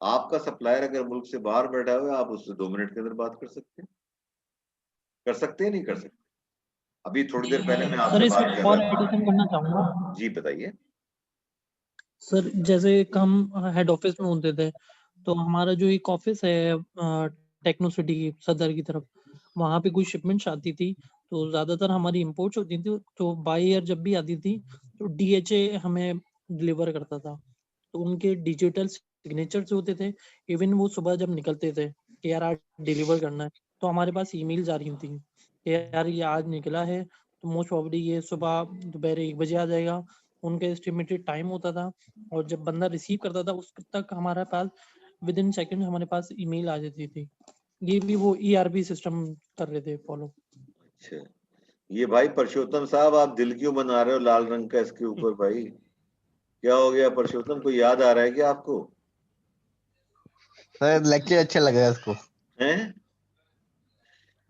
आपका सप्लायर अगर मुल्क से बाहर बैठा हुआ है, आप उससे 2 मिनट के अंदर बात कर सकते हैं, नहीं कर सकते? अभी थोड़ी देर पहले मैं सर आपसे बात इसमें कर और रहा था। एडिशन करना चाहूंगा जी बताइए। सर। जैसे हम हेड ऑफिस में होते थे तो हमारा जो एक ऑफिस है टेक्नो सिटी की सदर की तरफ, वहां पे कोई शिपमेंट्स आती थी तो ज्यादातर हमारी इंपोर्ट्स होती थी, तो बाई एयर जब भी आती थी तो डीएचए हमें डिलीवर करता था। तो उनके डिजिटल सिग्नेचर्स होते थे, इवन वो सुबह जब निकलते थे कि यार आज डिलीवर करना है, तो हमारे पास ईमेल्स आ रही थी कि यार ये आज निकला है, तो मोस्ट प्रॉब्ली ये सुबह दोपहर 1 बजे आ जाएगा। उनका एस्टिमेटेड टाइम होता था, और जब बंदा रिसीव करता था उस तक हमारे पास विद इन सेकंड हमारे पास ईमेल आ जाती थी। ये भी वो ईआरपी सिस्टम कर रहे थे फॉलो। अच्छा, ये भाई परशोत्तम साहब, आप दिल क्यों बना रहे हो लाल रंग का इसके ऊपर भाई? क्या हो गया परशोत्तम, कोई याद आ रहा है क्या आपको? सर लेक्चर अच्छा लगा इसको, हैं?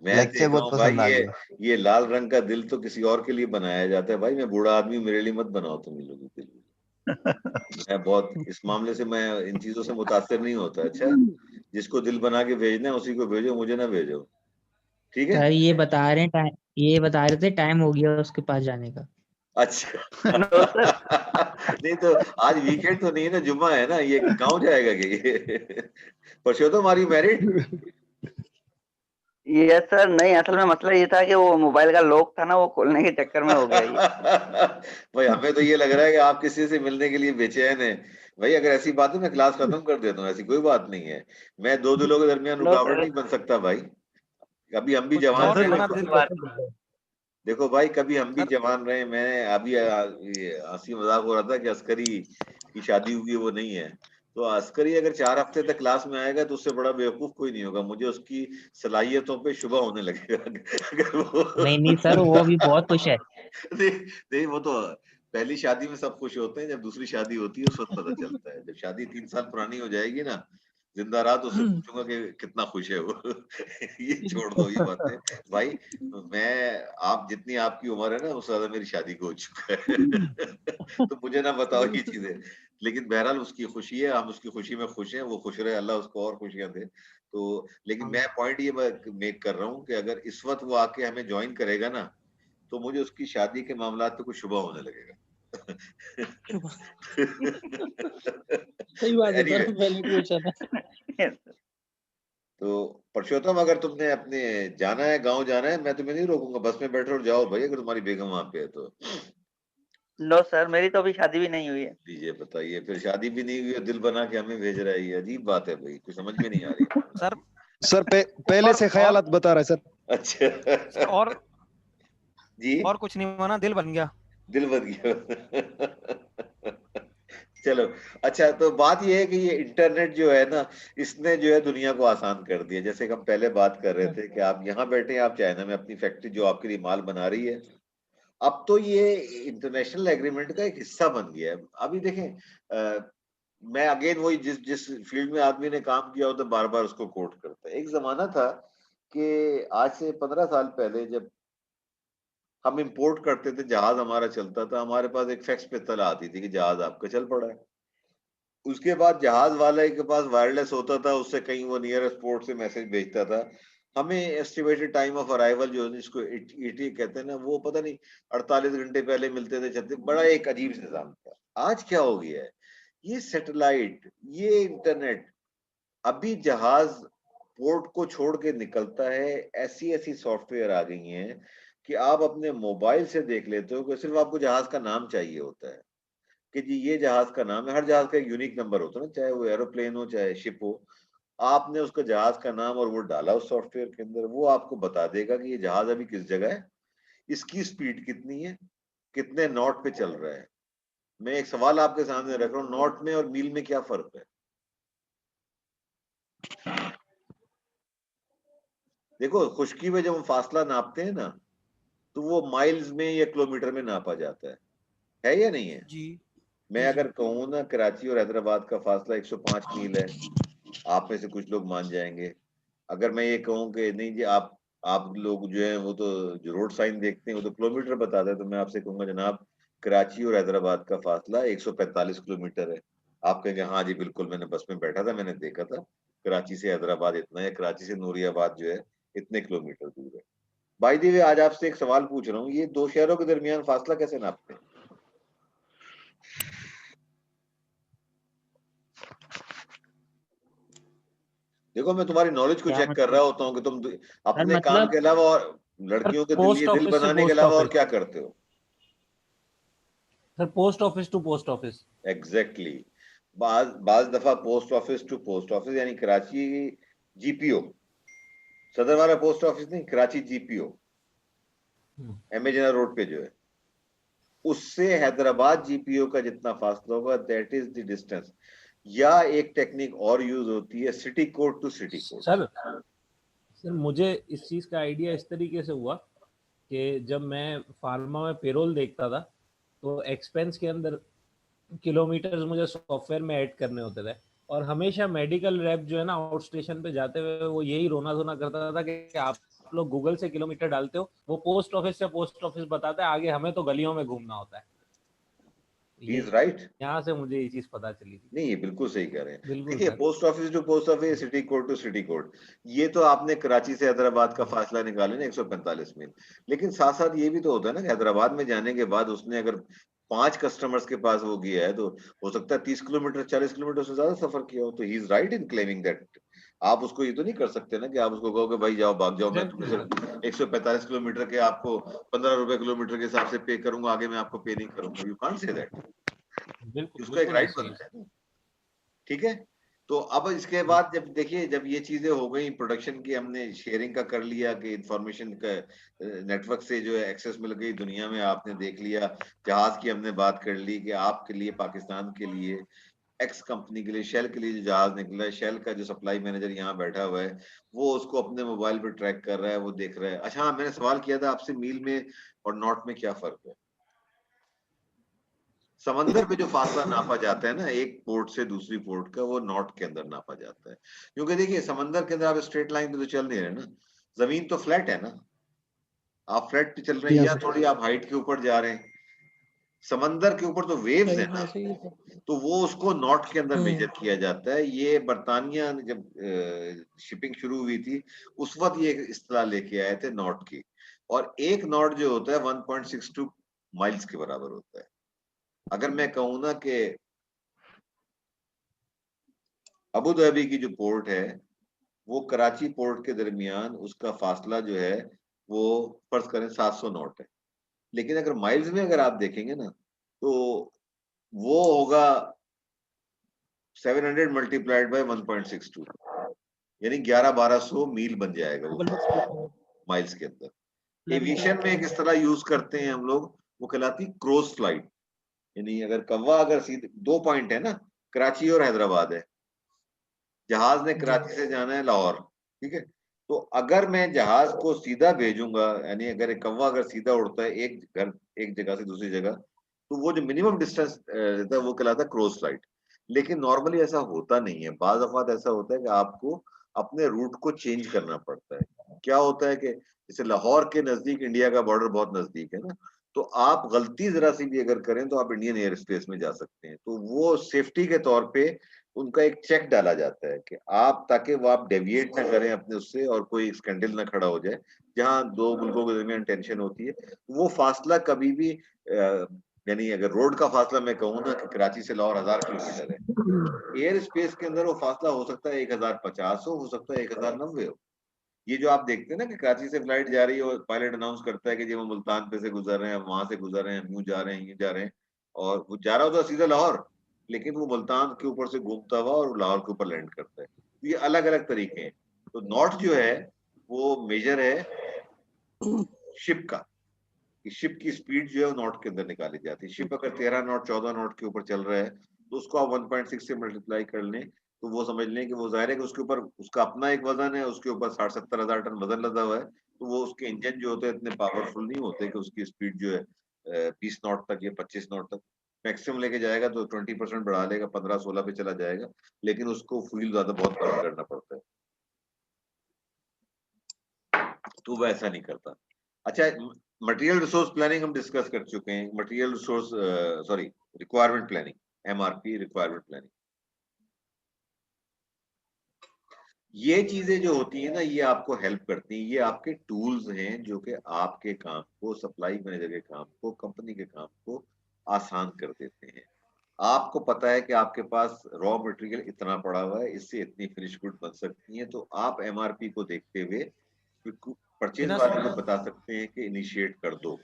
मैं लेक्चर देख रहा बहुत हूँ भाई, पसंद आ गया। ये लाल रंग का दिल तो किसी और के लिए बनाया जाता है भाई, मैं बूढ़ा आदमी, मेरे लिए मत बनाओ तुम इन लोगों के लिए। मैं बहुत इस मामले से, मैं इन चीजों से मुतासिर नहीं होता। अच्छा, जिसको दिल बना के भेजना है उसी को भेजो, मुझे ना भेजो। ठीक है। सर ये बता रहे थे टाइम हो गया उसके पास जाने का। अच्छा। No sir. नहीं तो आज वीकेंड तो नहीं है ना, जुम्मा है ना, ये गाँव जाएगा क्या ये? Parshottam, are you married? ये सर नहीं, असल में मसला ये था कि वो मोबाइल का लॉक था ना, वो खोलने के चक्कर में हो गया ये। भाई हमें तो ये लग रहा है कि आप किसी से मिलने के लिए बेचैन है। भाई अगर ऐसी बात है मैं क्लास खत्म कर देता हूँ, ऐसी कोई बात नहीं है। मैं दो दिलों के दरमियान नो रुकावट सर, नहीं बन सकता भाई। कभी हम भी कुछ जवान और रहे। अपना देखो, दिल बात देखो भाई, कभी हम भी सर जवान रहे। मैं अभी ये हंसी मजाक हो रहा था कि अस्करी की शादी हुई, वो नहीं है। तो अस्करी अगर 4 हफ्ते तक क्लास में आएगा तो उससे बड़ा बेवकूफ कोई नहीं होगा, मुझे उसकी सलाहियतों पे शुबा होने लगेगा। अगर वो नहीं सर, वो अभी बहुत खुश है। नहीं, नहीं, वो तो पहली शादी में सब खुश होते हैं, जब दूसरी शादी होती है उस वक्त पता चलता है। जब शादी 3 साल पुरानी हो जाएगी ना, जिंदा रहा तो उससे पूछूंगा कि कितना खुश है वो। ये छोड़ दो ये बातें भाई। मैं, आप जितनी आपकी उम्र है ना, उससे ज्यादा मेरी शादी को हो चुका है। तो मुझे ना बताओ ये चीजें। लेकिन बहरहाल उसकी खुशी है, हम उसकी खुशी में खुश हैं, वो खुश रहे, अल्लाह उसको और खुशियां दे। तो लेकिन मैं पॉइंट ये मेक कर रहा हूँ कि अगर इस वक्त वो आके हमें ज्वाइन करेगा ना, तो मुझे उसकी शादी के मामलात पे कुछ शुबा होने लगेगा। सही बात है Anyway, सर, वैलिड क्वेश्चन है। तो परशोत्तम, अगर तुमने अपने जाना है, गांव जाना है, मैं तुम्हें नहीं रोकूंगा, बस में बैठो और जाओ भाई, अगर तुम्हारी बेगम वहां पे है तो। नो सर, मेरी तो अभी शादी भी नहीं हुई है। दीजिए, बताइए, फिर शादी भी नहीं हुई और दिल बना के हमें भेज रहा है, ये अजीब बात है भाई, कुछ समझ में नहीं आ रही है। सर सर पहले से ख्यालात बता रहा है सर। अच्छा। सर और जी, कुछ नहीं माना, दिल बन गया। दिल बन गया। चलो, अच्छा, तो बात ये है कि ये इंटरनेट जो है ना, इसने जो है दुनिया को आसान कर दिया। जैसे कि हम पहले बात कर रहे थे कि आप यहाँ बैठे हैं, आप चाइना में अपनी फैक्ट्री जो आपके लिए माल बना रही है, अब तो ये इंटरनेशनल एग्रीमेंट का एक हिस्सा बन गया है। अभी देखें, मैं अगेन वही, जिस जिस फील्ड में आदमी ने काम किया होता है बार बार उसको कोट करता है। एक जमाना था कि आज से 15 साल पहले, जब हम इंपोर्ट करते थे, जहाज हमारा चलता था, हमारे पास एक फैक्स पे इत्तला आती थी कि जहाज आपका चल पड़ा है। उसके बाद जहाज वाले के पास वायरलेस होता था, उससे कहीं वो नियरेस्ट पोर्ट से मैसेज भेजता था। हमें एस्टिमेटेड टाइम ऑफ अराइवल जो है, जिसको ईटी कहते हैं ना, वो पता नहीं 48 घंटे पहले मिलते थे, छत्तीस, बड़ा एक अजीब निजाम था। आज क्या हो गया है, ये सैटेलाइट, ये इंटरनेट, अभी जहाज पोर्ट को छोड़ के निकलता है, ऐसी ऐसी सॉफ्टवेयर आ गई हैं कि आप अपने मोबाइल से देख लेते हो कि सिर्फ आपको जहाज का नाम चाहिए होता है कि जी ये जहाज का नाम है। हर जहाज का एक यूनिक नंबर होता है ना, चाहे वो एरोप्लेन हो चाहे शिप हो। आपने उसका जहाज का नाम और वो डाला उस सॉफ्टवेयर के अंदर, वो आपको बता देगा कि ये जहाज अभी किस जगह है, इसकी स्पीड कितनी है, कितने नॉट पे चल रहा है। मैं एक सवाल आपके सामने रख रहा हूँ, नॉट में और मील में क्या फर्क है? देखो, खुश्की में जब हम फासला नापते हैं ना, तो वो माइल्स में या किलोमीटर में नापा जाता है या नहीं है? जी मैं जी अगर कहूँ ना कराची और हैदराबाद का फासला 105 मील है, आप में से कुछ लोग मान जाएंगे। अगर मैं ये कहूँ कि नहीं जी, आप लोग जो है वो तो जो रोड साइन देखते हैं वो तो किलोमीटर बताता है, तो मैं आपसे कहूंगा जनाब कराची और हैदराबाद का फासला 145 किलोमीटर है। आप कहेंगे हाँ जी बिल्कुल, मैंने बस में बैठा था, मैंने देखा था, कराची से हैदराबाद इतना है, कराची से नूरियाबाद जो है इतने किलोमीटर दूर है। बाय द वे, आज आपसे एक सवाल पूछ रहा हूँ, ये दो शहरों के दरमियान फासला कैसे नापते हैं? देखो, मैं तुम्हारी नॉलेज को क्या चेक कर रहा होता हूँ कि तुम अपने काम मतलब के अलावा और लड़कियों के पोस्ट दिल ऑफिस से बनाने के पोस्ट अलावा और ऑफिस, क्या करते हो? Sir post office to post office. Exactly बाज दफा post office to post office, यानी कराची जीपीओ, सदर वाला पोस्ट ऑफिस नहीं, कराची जीपीओ एमेजना रोड पे जो है, उससे हैदराबाद जीपीओ का जितना फासला होगा दैट इज द डिस्टेंस। या एक टेक्निक और यूज होती है, city code to city code. Sir मुझे इस चीज का आइडिया इस तरीके से हुआ कि जब मैं फार्मा में पेरोल देखता था तो एक्सपेंस के अंदर किलोमीटर्स मुझे सॉफ्टवेयर में ऐड करने होते थे, और हमेशा मेडिकल रैप जो है ना आउट स्टेशन पे जाते हुए वो यही रोना धोना करता था कि आप लोग गूगल से किलोमीटर डालते हो, वो पोस्ट ऑफिस से पोस्ट ऑफिस बताता है, आगे हमें तो गलियों में घूमना होता है। ही ये इज राइट। यहाँ से मुझे ये चीज पता चली थी। नहीं, ये बिल्कुल सही कह रहे हैं। बिल्कुल देखिए, sir. Post office to post office, city code to city code, ये तो आपने कराची से हैदराबाद का फासला निकाले ना 145 मील। लेकिन साथ साथ ये भी तो होता है ना कि हैदराबाद में जाने के बाद उसने अगर 5 कस्टमर्स के पास वो किया है, तो हो सकता है 30 किलोमीटर 40 किलोमीटर से ज्यादा सफर किया हो। तो he is right in claiming that. आप उसको ये तो नहीं कर सकते ना कि आप उसको कहोगे भाई जाओ भाग जाओ, मैं तुम्हें सिर्फ 145 किलोमीटर के आपको 15 रुपए किलोमीटर के हिसाब से पे करूंगा, आगे मैं आपको पे नहीं करूंगा। You can't say that. बिल्कुल उसका एक बिल्कुल राइट ऐसे ही। बनता है ना। ठीक है। तो अब इसके बाद जब देखिए, जब ये चीजें हो गई प्रोडक्शन की, हमने शेयरिंग का कर लिया कि इंफॉर्मेशन का नेटवर्क से जो है एक्सेस मिल गई दुनिया में, आपने देख लिया, जहाज की हमने बात कर ली कि आपके लिए, पाकिस्तान के लिए, एक्स कंपनी के लिए, शेल के लिए जो जहाज निकला है, शेल का जो सप्लाई मैनेजर यहाँ बैठा हुआ है वो उसको अपने मोबाइल पे ट्रैक कर रहा है, वो देख रहा है। अच्छा हाँ, मैंने सवाल किया था आपसे, मील में और नॉट में क्या फर्क है? समंदर पे जो फासला नापा जाता है ना एक पोर्ट से दूसरी पोर्ट का, वो नॉट के अंदर नापा जाता है। क्योंकि देखिए, समंदर के अंदर आप स्ट्रेट लाइन पे तो चल नहीं रहे ना, जमीन तो फ्लैट है ना, आप फ्लैट पे चल रहे हैं या थोड़ी आप हाइट के ऊपर जा रहे हैं। समंदर के ऊपर तो वेव्स है ना, वैसे ही था। तो वो उसको नॉट के अंदर मेजर किया जाता है। ये बरतानिया ने जब शिपिंग शुरू हुई थी, उस वक्त ये इस्तेलाह लेके आए थे नॉट की। और एक नॉट जो होता है 1.62 माइल्स के बराबर होता है। अगर मैं कहूँ ना कि अबू धाबी की जो पोर्ट है वो कराची पोर्ट के दरमियान उसका फासला जो है वो फर्ज करें 700 नॉट है, लेकिन अगर माइल्स में अगर आप देखेंगे ना तो वो होगा 700 मल्टीप्लाइड बाय 1.62, यानी 1100-1200 मील बन जाएगा वो फासला माइल्स के अंदर। एविएशन में एक इस तरह यूज करते हैं हम लोग, वो कहलाती क्रॉस फ्लाइट। यानी अगर कौवा अगर सीधे 2 पॉइंट है ना, कराची और हैदराबाद है, जहाज ने कराची से जाना है लाहौर, ठीक है, तो अगर मैं जहाज को सीधा भेजूंगा, यानी अगर एक कौवा अगर सीधा उड़ता है एक जगह से दूसरी जगह, तो वो जो मिनिमम डिस्टेंस रहता है वो कहलाता है क्रॉस फ्लाइट। लेकिन नॉर्मली ऐसा होता नहीं है, बाज औक़ात ऐसा होता है कि आपको अपने रूट को चेंज करना पड़ता है। क्या होता है कि जैसे लाहौर के नजदीक इंडिया का बॉर्डर बहुत नजदीक है ना, तो आप गलती जरा सी भी अगर करें तो आप इंडियन एयर स्पेस में जा सकते हैं। तो वो सेफ्टी के तौर पे उनका एक चेक डाला जाता है कि आप, ताकि वो आप डेविएट ना करें अपने उससे और कोई स्कैंडल ना खड़ा हो जाए जहां दो मुल्कों के दरमियान टेंशन होती है। वो फासला कभी भी यानी अगर रोड का फासला मैं कहूँ ना कि कराची से लाहौर 1000 किलोमीटर है, एयर स्पेस के अंदर वो फासला हो सकता है 1050 हो सकता है 1090 हो। ये जो आप देखते हैं ना कि कराची से फ्लाइट जा रही है और पायलट अनाउंस करता है कि जी वो मुल्तान पे से गुजर रहे हैं, वहां से गुजर रहे हैं, यूं जा रहे हैं, यूं जा रहे हैं, और वो जा रहा होता है सीधा लाहौर, लेकिन वो मुल्तान के ऊपर से घूमता हुआ और लाहौर के ऊपर लैंड करता है। तो ये अलग अलग तरीके हैं। तो नॉट जो है वो मेजर है शिप का, कि शिप की स्पीड जो है वो नॉट के अंदर निकाली जाती है। शिप अगर 13 नॉट 14 नॉट के ऊपर चल रहा है तो उसको आप 1.6 से मल्टीप्लाई कर लें तो वो समझ लें कि वो जाहिर है कि उसके ऊपर उसका अपना एक वजन है, उसके ऊपर 60-70 हजार टन वजन लदा हुआ है, तो वो उसके इंजन जो होते हैं इतने पावरफुल नहीं होते कि उसकी स्पीड जो है 20 नॉट तक या 25 नॉट तक मैक्सिमम लेके जाएगा, तो 20% बढ़ा लेगा, 15-16 पे चला जाएगा, लेकिन उसको फ्यूल ज्यादा बहुत बर्न करना पड़ता है, तो वो ऐसा नहीं करता। अच्छा, मटेरियल रिसोर्स प्लानिंग हम डिस्कस कर चुके हैं। Material resource sorry requirement planning, MRP requirement planning, ये चीजें जो होती है ना ये आपको हेल्प करती हैं, ये आपके टूल्स हैं जो कि आपके काम को, सप्लाई मैनेजर के काम को, कंपनी के काम को आसान कर देते हैं। आपको पता है कि आपके पास रॉ मटेरियल इतना पड़ा हुआ है, इससे इतनी फिनिश गुड बन सकती है, तो आप एमआरपी को देखते हुए परचेज वाले को बता सकते हैं कि इनिशिएट कर दो।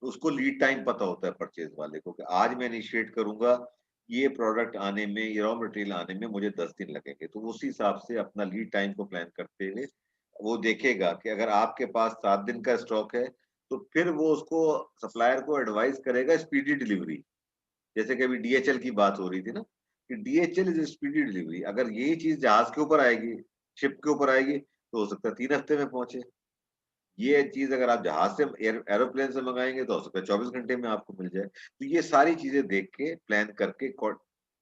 तो उसको लीड टाइम पता होता है परचेज वाले को कि आज मैं इनिशिएट करूंगा, ये प्रोडक्ट आने में, ये रॉ मटेरियल आने में मुझे 10 दिन लगेंगे, तो उसी हिसाब से अपना लीड टाइम को प्लान करते हुए वो देखेगा कि अगर आपके पास 7 दिन का स्टॉक है तो फिर वो उसको सप्लायर को एडवाइस करेगा स्पीडी डिलीवरी। जैसे कि अभी डीएचएल की बात हो रही थी ना कि डीएचएल इज स्पीडी डिलीवरी, अगर यही चीज जहाज के ऊपर आएगी, शिप के ऊपर आएगी, तो हो सकता है 3 हफ्ते में पहुंचे। ये चीज अगर आप जहाज से एरोप्लेन से मंगाएंगे तो हो सकता है 24 घंटे में आपको मिल जाए। तो ये सारी चीजें देख के प्लान करके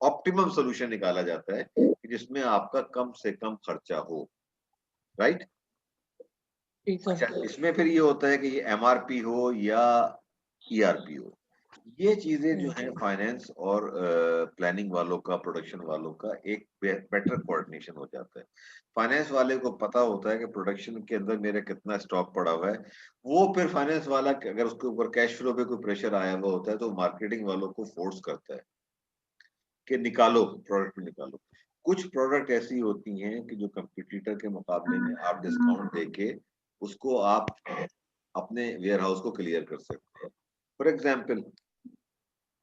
ऑप्टिमम सोल्यूशन निकाला जाता है कि जिसमें आपका कम से कम खर्चा हो, राइट। ठीक अच्छा, सर। इसमें फिर ये होता है कि ये एमआरपी हो या ईआरपी हो, ये चीजें जो है फाइनेंस और प्लानिंग वालों का, प्रोडक्शन वालों का एक बेटर कोऑर्डिनेशन हो जाता है। फाइनेंस वाले को पता होता है कि प्रोडक्शन के अंदर मेरा कितना स्टॉक पड़ा हुआ है, वो फिर फाइनेंस वाला अगर उसके ऊपर कैश फ्लो पे कोई प्रेशर आया हुआ होता है तो मार्केटिंग वालों को फोर्स करता है कि निकालो, प्रोडक्ट निकालो। कुछ प्रोडक्ट ऐसी होती हैं कि जो कंपटीटर के मुकाबले में आप डिस्काउंट देके उसको आप अपने वेयर हाउस को क्लियर कर सकते हैं। फॉर एग्जाम्पल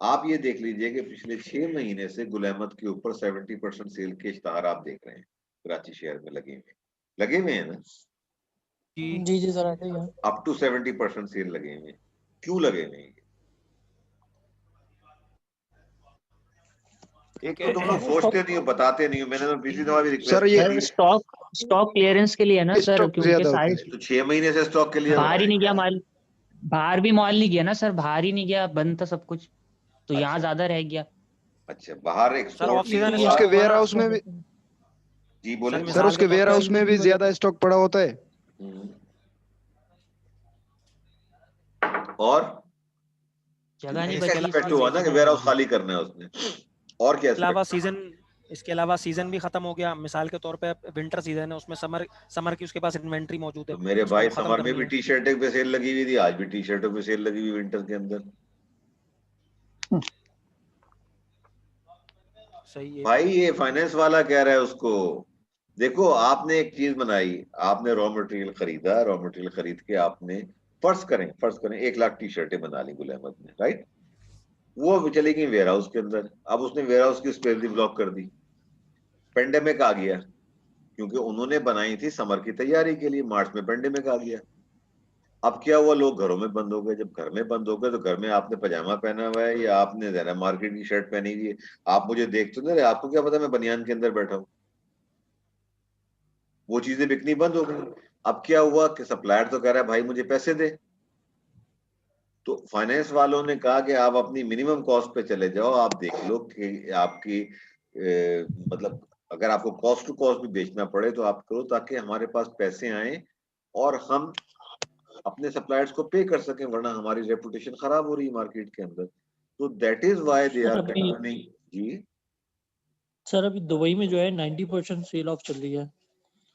आप ये देख लीजिए कि पिछले 6 महीने से गुल अहमद के ऊपर 70% सेल के इश्तहार आप देख रहे हैं कराची शहर में लगे हुए हैं ना, जी जी सर, ऐसे ही है। अप टू 70% सेल लगे हुए हैं। क्यों लगे हुए हैं? एक तो तुम लोग सोचते नहीं हो, बताते नहीं हो। मैंने तो पिछली दफा भी रिक्वेस्ट सर ये सर स्टॉक क्लियरेंस के लिए ना सर, स्टॉक क्योंकि ज्यादा सारे होता है। तो 6 महीने से स्टॉक के लिए बाहर ही नहीं गया माल, बाहर भी माल नहीं गया ना सर, बाहर ही नहीं गया, बंद था सब कुछ, तो यहाँ अच्छा ज्यादा रह गया। अच्छा, बाहर एक्सपोर्ट नहीं तो हुआ। उसके वेयर हाउस में भी, जी बोले सर उसके वेयर हाउस में भी ज्यादा स्टॉक पड़ा होता है। और जगह नहीं ऐसा बची एक्सपेक्ट इसलिए हुआ ना बेच कि रहे वेयर हैं हाउस खाली करना है उसने, और क्या इसके अलावा सीजन भी खत्म हो गया। मिसाल के तौर पे विंटर सीजन है, उसमें समर की उसके पास इन्वेंट्री मौजूद है, तो मेरे उसको भाई खत्म समर में करनी भी है। टी शर्ट पे सेल लगी हुई थी, आज भी टी शर्टों पे सेल लगी हुई विंटर के अंदर। सही है। भाई ये फाइनेंस वाला कह रहा है उसको, देखो आपने एक चीज बनाई, आपने रॉ मटेरियल खरीदा, रॉ मटेरियल खरीद के आपने फर्ज करें 1 लाख टी शर्टें बना ली गुल अहमद ने, राइट। वो चली गई वेयर हाउस के अंदर, अब उसने वेयर हाउस की स्पेस भी ब्लॉक कर दी। पेंडेमिक आ गया, क्योंकि उन्होंने बनाई थी समर की तैयारी के लिए, मार्च में पेंडेमिक आ गया। अब क्या हुआ, लोग घरों में बंद हो गए। जब घर में बंद हो गए तो घर में आपने पजामा पहना हुआ है या आपने जरा मार्केट की शर्ट पहनी हुई है, आप मुझे देख तो नहीं रहे, आपको क्या पता मैं बनियान के अंदर बैठा हूँ। वो चीजें बिकनी बंद हो गई। अब क्या हुआ कि सप्लायर तो कह रहा है भाई मुझे पैसे दे, तो फाइनेंस वालों ने कहा कि आप अपनी मिनिमम कॉस्ट पे चले जाओ, आप देख लो कि आपकी मतलब अगर आपको कॉस्ट टू कॉस्ट भी बेचना पड़े तो आप करो, ताकि हमारे पास पैसे आए और हम अपने सप्लायर्स को पे कर सकें, वरना हमारी रेपुटेशन खराब हो रही है मार्केट के अंदर। तो that is why they are continuing. जी सर अभी दुबई में जो है 90% सेल ऑफ चल रही है।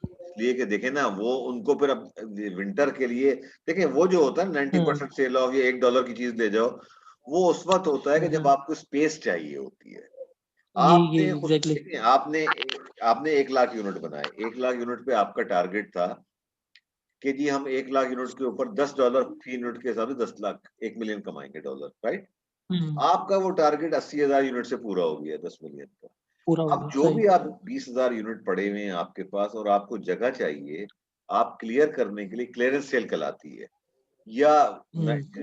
इसलिए कि देखें ना, वो उनको फिर अब विंटर के लिए देखें, वो जो होता है 90% सेल ऑफ या $1 की चीज ले जाओ, वो उस वक्त होता है कि जब आपको स्पेस चाहिए होती है। ये आपने खुद एग्जैक्टली देखिए, आपने 1 लाख यूनिट बनाए, 1 लाख यूनिट पे आपका टारगेट था कि जी हम 1 लाख यूनिट के ऊपर $10 फी यूनिट के हिसाब से 10 लाख 1 मिलियन कमाएंगे डॉलर, राइट? आपका वो टारगेट 80,000 यूनिट से पूरा हो गया 10 मिलियन का। पूरा हो अब गया, जो सही। भी आप 20,000 यूनिट पड़े हुए हैं आपके पास और आपको जगह चाहिए, आप क्लियर करने के लिए क्लियरेंस सेल कहलाती है, या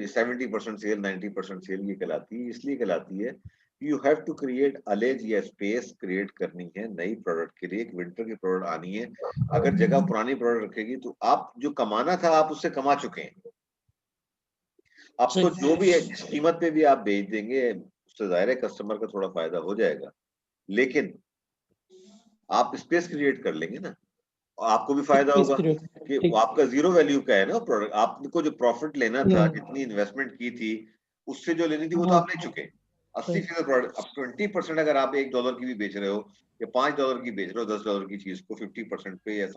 70% सेल 90% सेल ये कहलाती है। इसलिए कहलाती है यू हैव टू क्रिएट अलेज या स्पेस क्रिएट करनी है नई प्रोडक्ट के लिए। एक विंटर की प्रोडक्ट आनी है, अगर जगह पुरानी प्रोडक्ट रखेगी तो आप जो कमाना था आप उससे कमा चुके हैं। अब तो सही। जो भी है जिस कीमत पे भी आप बेच देंगे उससे जाहिर है कस्टमर का थोड़ा फायदा हो जाएगा, लेकिन आप स्पेस क्रिएट कर लेंगे ना, और आपको भी फायदा स्पेस होगा क्रिएट, कि ठीक। वो आपका जीरो वैल्यू का है ना प्रोडक्ट। आपको जो प्रॉफिट लेना था, हम्म, जितनी इन्वेस्टमेंट की थी उससे जो लेनी थी वो तो हाँ, आप ले चुके। सही। 80% प्रोडक्ट, अब 20% अगर आप $1 की भी बेच रहे हो या $5 की बेच रहे हो, $10 की चीज को 50% पे या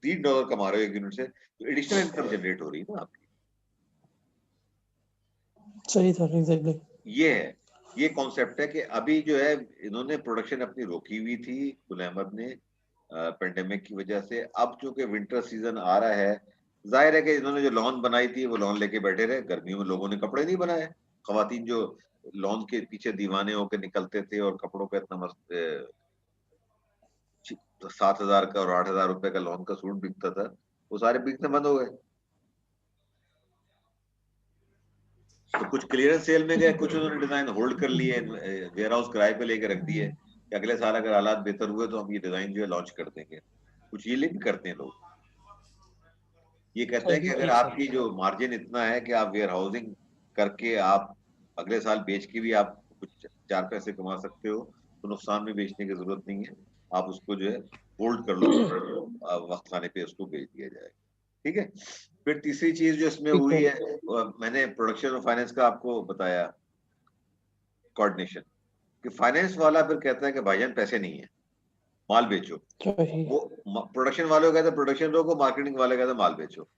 $3 कमा रहे हो एक यूनिट से, तो एडिशनल इनकम जनरेट हो रही है ना आपकी। सही सर, एग्जैक्टली। ये है, ये कॉन्सेप्ट है कि अभी जो है इन्होंने प्रोडक्शन अपनी रोकी हुई थी गुल अहमद ने पेंडेमिक की वजह से। अब चूंकि विंटर सीजन आ रहा है, जाहिर है कि इन्होंने जो लॉन बनाई थी वो लॉन लेके बैठे रहे। गर्मियों में लोगों ने कपड़े नहीं बनाए, खवातीन जो लॉन के पीछे दीवाने होकर निकलते थे और कपड़ों का इतना मस्त 7,000 का और 8,000 रुपए का लॉन का सूट बिकता था, वो सारे बिकने बंद हो गए। तो कुछ क्लियरेंस सेल में गए, कुछ उन्होंने डिजाइन होल्ड कर लिए, वेयर हाउस किराए पे लेके रख दिए कि अगले साल अगर हालात बेहतर हुए तो हम ये डिजाइन जो है लॉन्च कर देंगे। कुछ ये भी करते हैं लोग, ये कहते हैं कि सही, अगर ठीक सर। आपकी जो मार्जिन इतना है कि आप वेयर हाउसिंग करके आप अगले साल बेच के भी आप कुछ 4 पैसे कमा सकते हो, तो नुकसान में बेचने की जरूरत नहीं है। आप उसको जो है होल्ड कर लो, वक्त आने पे उसको बेच दिया जाएगा। ठीक है। फिर तीसरी चीज जो इसमें ठीक हुई सर। है, मैंने प्रोडक्शन और फाइनेंस का आपको बताया कोऑर्डिनेशन, कि फाइनेंस वाला फिर कहता है कि भाईजान पैसे नहीं है, माल बेचो। सही। वो प्रोडक्शन वाले को कहते हैं प्रोडक्शन रोको, मार्केटिंग वाले कहते हैं माल बेचो,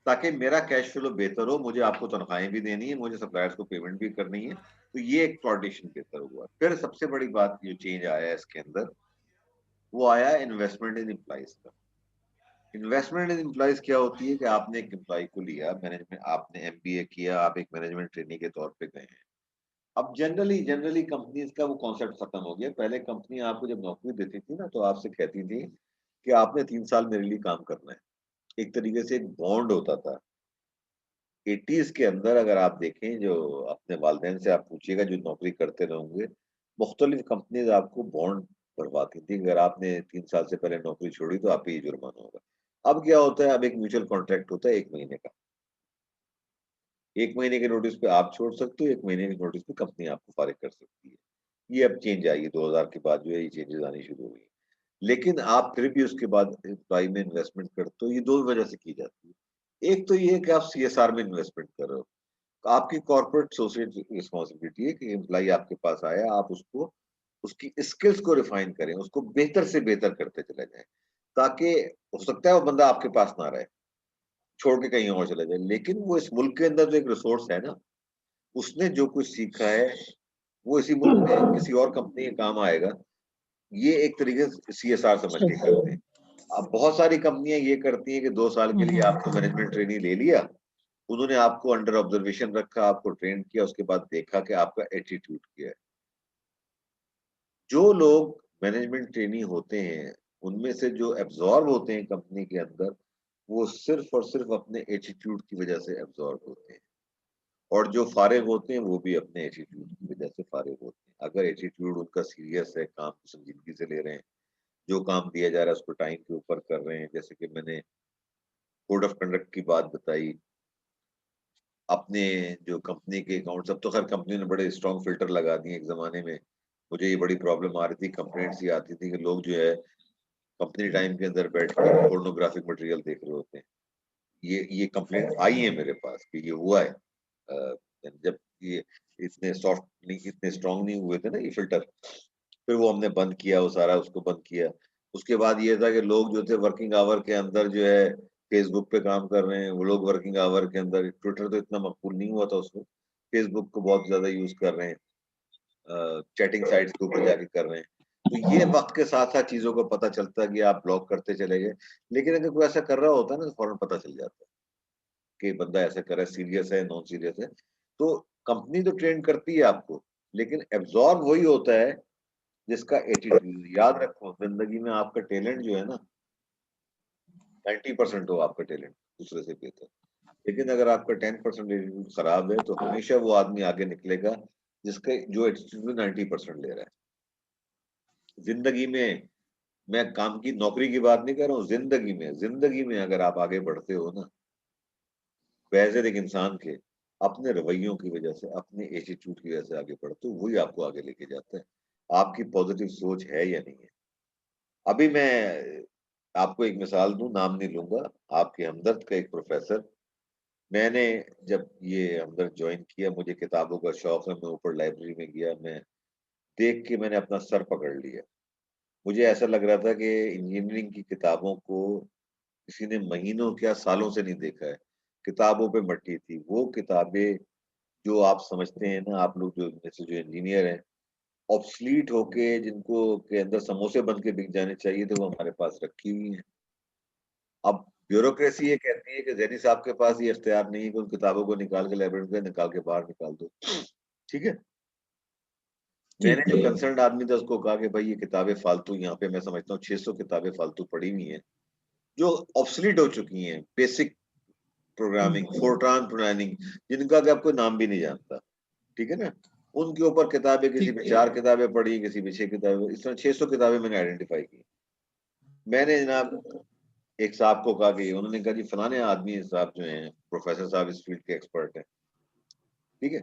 ताकि मेरा कैश फ्लो बेहतर हो, मुझे आपको तनख्वाहें भी देनी है, मुझे सप्लायर्स को पेमेंट भी करनी है। तो ये एक कोऑर्डिनेशन बेहतर हुआ। फिर सबसे बड़ी बात जो चेंज आया है इसके अंदर, वो आया इन्वेस्टमेंट इन एम्प्लॉइज का। इन्वेस्टमेंट इन एम्प्लॉइज क्या होती है कि आपने एक एम्प्लॉय को लिया, मैनेजमेंट, आपने एमबीए किया, आप एक मैनेजमेंट ट्रेनिंग के तौर पे गए हैं। अब जनरली कंपनीज का वो कॉन्सेप्ट खत्म हो गया। पहले कंपनी आपको जब नौकरी देती थी ना, तो आपसे कहती थी कि आपने 3 साल मेरे लिए काम करना है। एक तरीके से एक बॉन्ड होता था। 80s के अंदर अगर आप देखें, जो अपने वालिदैन से आप पूछिएगा जो नौकरी करते रहेंगे, मुख्तलिफ कंपनीज आपको बॉन्ड भरवाती थी। अगर आपने 3 साल से पहले नौकरी छोड़ी तो आप पे ये जुर्माना होगा। अब क्या होता है, अब एक म्यूचुअल कॉन्ट्रैक्ट होता है 1 महीने का। 1 महीने के नोटिस पे आप छोड़ सकते हो, 1 महीने के नोटिस पे कंपनी आपको फारिग कर सकती है। ये अब चेंज आई है 2000 के बाद, जो है ये चेंजेस आनी शुरू हो गई। लेकिन आप फिर भी उसके बाद एम्प्लॉय में इन्वेस्टमेंट करते हो, ये दो वजह से की जाती है। एक तो ये है कि आप सीएसआर में इन्वेस्टमेंट कर रहे हो, तो आपकी कॉर्पोरेट सोशल रिस्पॉन्सिबिलिटी है कि एम्प्लॉय आपके पास आया, आप उसको उसकी स्किल्स को रिफाइन करें, उसको बेहतर से बेहतर करते चले जाएं, ताकि हो सकता है वो बंदा आपके पास ना रहे, छोड़ के कहीं और चले जाए, लेकिन वो इस मुल्क के अंदर जो एक रिसोर्स है ना, उसने जो कुछ सीखा है वो इसी मुल्क में किसी और कंपनी के काम आएगा। ये एक तरीके से सीएसआर समझ के करते हैं। अब बहुत सारी कंपनियां ये करती हैं कि 2 साल के लिए आपको मैनेजमेंट ट्रेनिंग ले लिया, उन्होंने आपको अंडर ऑब्जर्वेशन रखा, आपको ट्रेन किया, उसके बाद देखा कि आपका एटीट्यूड क्या है। जो लोग मैनेजमेंट ट्रेनी होते हैं, उनमें से जो एब्जॉर्ब होते हैं कंपनी के अंदर, वो सिर्फ और सिर्फ अपने एटीट्यूड की वजह से एब्जॉर्ब होते हैं, और जो फारिग होते हैं वो भी अपने एटीट्यूड की वजह से फारिग होते हैं। अगर एटीट्यूड उनका सीरियस है, काम को संजीदगी से ले रहे हैं, जो काम दिया जा रहा है उसको टाइम के ऊपर कर रहे हैं, जैसे कि मैंने कोड ऑफ कंडक्ट की बात बताई, अपने जो कंपनी के अकाउंट्स, अब तो खैर कंपनी ने बड़े स्ट्रॉन्ग फिल्टर लगा दिए। एक जमाने में मुझे ये बड़ी प्रॉब्लम आ रही थी, कंप्लेंट्स ये आती थी कि लोग जो है कंपनी टाइम के अंदर बैठ कर पोर्नोग्राफिक मटेरियल देख रहे होते हैं। ये कंप्लेंट आई है मेरे पास कि ये हुआ है। जब ये इतने सॉफ्ट नहीं, इतने स्ट्रॉन्ग नहीं हुए थे ना ये फिल्टर, फिर वो हमने बंद किया, वो सारा उसको बंद किया। उसके बाद ये था कि लोग जो थे वर्किंग आवर के अंदर जो है फेसबुक पे काम कर रहे हैं, वो लोग वर्किंग आवर के अंदर, ट्विटर तो इतना मकबूल नहीं हुआ था उसमें, फेसबुक को बहुत ज्यादा यूज कर रहे हैं, चैटिंग साइट्स के ऊपर जाके कर रहे हैं। तो ये वक्त के साथ साथ चीजों को पता चलता है कि आप ब्लॉक करते चले गए, लेकिन अगर कोई ऐसा कर रहा होता है ना तो फौरन पता चल जाता है कि बंदा ऐसा कर रहा है, सीरियस है, नॉन सीरियस है। तो कंपनी तो ट्रेन करती है आपको, लेकिन एब्जॉर्ब वही होता है जिसका एटीट्यूड। याद रखो, जिंदगी में आपका टैलेंट जो है ना 90% हो आपका टैलेंट दूसरे से बेहतर, लेकिन अगर आपका 10% एटीट्यूड खराब है तो हमेशा वो आदमी आगे निकलेगा जिसका जो एटीट्यूड में 90% ले रहा है। जिंदगी में, मैं काम की नौकरी की बात नहीं कर रहा हूँ, जिंदगी में अगर आप आगे बढ़ते हो ना वैसे एक इंसान के अपने रवैयों की वजह से, अपने एटीट्यूड की वजह से आगे बढ़ते हो, वही आपको आगे लेके जाता है। आपकी पॉजिटिव सोच है या नहीं है। अभी मैं आपको एक मिसाल दूं, नाम नहीं लूंगा, आपके हमदर्द का एक प्रोफेसर, मैंने जब ये हमदर्द ज्वाइन किया, मुझे किताबों का शौक है, मैं ऊपर लाइब्रेरी में गया, मैं देख के मैंने अपना सर पकड़ लिया। मुझे ऐसा लग रहा था कि इंजीनियरिंग की किताबों को किसी ने महीनों क्या सालों से नहीं देखा है। किताबों पे मट्टी थी वो किताबें जो आप समझते हैं ना, आप लोग जो जैसे जो इंजीनियर हैं, ऑब्सलीट होके जिनको के अंदर समोसे बन के बिक जाने चाहिए थे, वो हमारे पास रखी हुई हैं। अब ब्यूरोक्रेसी ये कहती है कि जैनी साहब के पास ये इख्तियार नहीं है कि उन किताबों को निकाल के लाइब्रेरी से निकाल के बाहर निकाल दो। ठीक है, मैंने जो कंसर्न आदमी था उसको कहा कि भाई ये किताबें फालतू, यहाँ पे मैं समझता हूँ 600 किताबें फालतू पड़ी हुई हैं जो ऑब्सलीट हो चुकी हैं, बेसिक प्रोग्रामिंग, फोरट्रान प्रोग्रामिंग, जिनका कि आपको नाम भी नहीं जानता। ठीक है ना, उनके ऊपर किताबें, किसी पे 4 किताबें पढ़ी, किसी पे 6 किताबें, इस तरह 600 किताबें मैंने आइडेंटिफाई की। मैंने जनाब एक साहब को कहा कि, उन्होंने कहा जी फलाने आदमी साहब जो हैं प्रोफेसर साहब इस फील्ड के एक्सपर्ट हैं। ठीक है,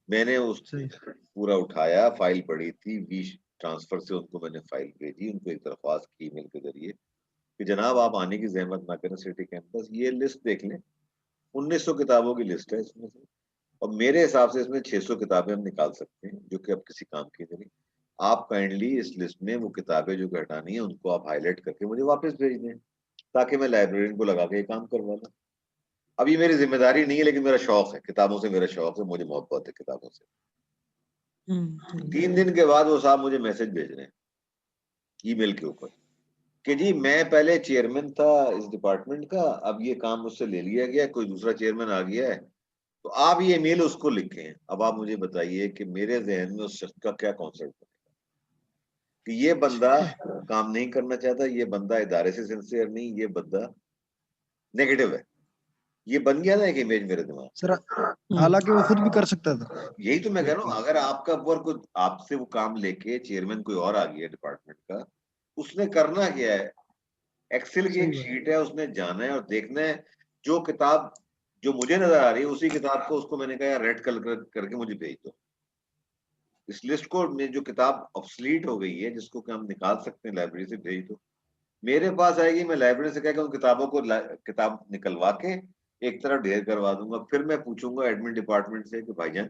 मैंने उस पूरा उठाया, फाइल पड़ी थी, वी ट्रांसफर से उनको मैंने फाइल भेजी, उनको एक दरख्वास्त की ईमेल के जरिए कि जनाब आप आने की जहमत ना करें सिटी कैंपस, ये लिस्ट देख लें, 1900 किताबों की लिस्ट है इसमें से, और मेरे हिसाब से इसमें 600 किताबें हम निकाल सकते हैं जो कि अब किसी काम की नहीं। आप काइंडली इस लिस्ट में वो किताबें जो हटानी है उनको आप हाईलाइट करके मुझे वापस भेज दें, ताकि मैं लाइब्रेरियन को लगा के ये काम करवा लूं। अब ये मेरी जिम्मेदारी नहीं है, लेकिन मेरा शौक है, किताबों से मेरा शौक है, मुझे मोहब्बत है किताबों से। 3 दिन के बाद वो साहब मुझे मैसेज भेज रहे हैं ईमेल के ऊपर कि जी मैं पहले चेयरमैन था इस डिपार्टमेंट का, अब ये काम मुझसे ले लिया गया, कोई दूसरा चेयरमैन आ गया है, तो आप ये ईमेल उसको लिखें। अब आप मुझे बताइए कि मेरे जहन में उस शख्स का क्या कॉन्सेप्ट है कि ये बंदा काम नहीं करना चाहता, ये बंदा इदारे से सिंसियर नहीं, ये बंदा नेगेटिव है। ये बन गया ना एक इमेज मेरे दिमाग। सर हालांकि वो खुद भी कर सकता था। यही तो मैं कह रहा हूँ, अगर आपका वर्क आपसे वो काम लेके चेयरमैन कोई और आ गया डिपार्टमेंट का, उसने करना क्या है, एक्सेल की एक शीट है, उसने जाना है और देखना है जो किताब जो मुझे नजर आ रही है उसी किताब को उसको मैंने कहा रेड कलर करके मुझे भेज दो। इस लिस्ट को में जो किताब ऑब्सलीट हो गई है जिसको कि हम निकाल सकते हैं लाइब्रेरी से, भेज दो। मेरे पास आएगी, मैं लाइब्रेरी से कहकर उन किताबों को किताब निकलवा के एक तरफ ढेर करवा दूंगा। फिर मैं पूछूंगा एडमिन डिपार्टमेंट से कि भाईजान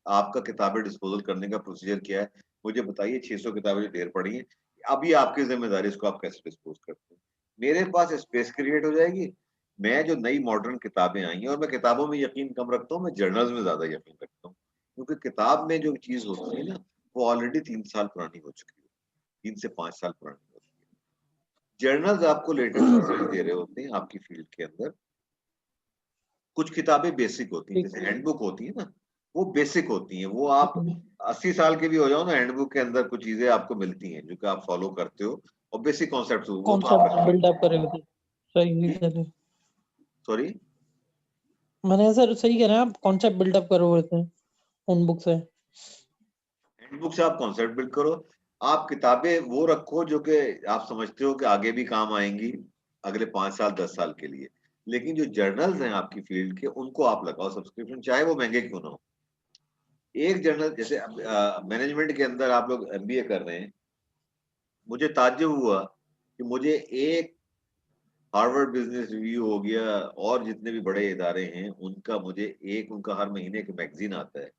आपका किताबें डिस्पोजल करने का प्रोसीजर क्या है, मुझे बताइए 600 किताबें जो ढेर पड़ी हैं, अभी आपकी जिम्मेदारी, इसको आप कैसे डिस्पोज करते हैं। मेरे पास स्पेस क्रिएट हो जाएगी। मैं जो नई मॉडर्न किताबें आई हैं, और मैं किताबों में यकीन कम रखता हूँ, मैं जर्नल्स में ज्यादा यकीन रखता हूँ, क्योंकि किताब में जो चीज होती है ना वो ऑलरेडी 3 साल पुरानी हो चुकी है, 3 से 5 साल पुरानी होती है। जर्नल्स आपको लेटेस्ट रिसर्च दे रहे होते हैं आपकी फील्ड के अंदर। कुछ किताबें बेसिक होती हैं, जैसे हैंडबुक होती है ना, वो बेसिक होती हैं, वो आप 80 साल के भी हो जाओ ना, हैंडबुक के अंदर कुछ चीजें आपको मिलती हैं जो कि आप फॉलो करते हो, और बेसिक कॉन्सेप्ट बिल्डअप करे हुए थे। सही कह रहे, सॉरी मैंने सर सही कह रहे हैं आप, कॉन्सेप्ट बिल्डअप करे हुए थे उन बुक से। हैंडबुक से आप कॉन्सेप्ट बिल्ड करो, आप किताबें वो रखो जो कि आप समझते हो कि आगे भी काम आएंगी अगले 5 साल 10 साल के लिए। लेकिन जो जर्नल्स हैं आपकी फील्ड के, उनको आप लगाओ सब्सक्रिप्शन, चाहे वो महंगे क्यों ना हो। एक जर्नल, जैसे मैनेजमेंट के अंदर आप लोग एमबीए कर रहे हैं, मुझे ताज्जुब हुआ कि मुझे एक हार्वर्ड बिजनेस रिव्यू हो गया और जितने भी बड़े इदारे हैं उनका, मुझे एक उनका हर महीने एक मैगजीन आता है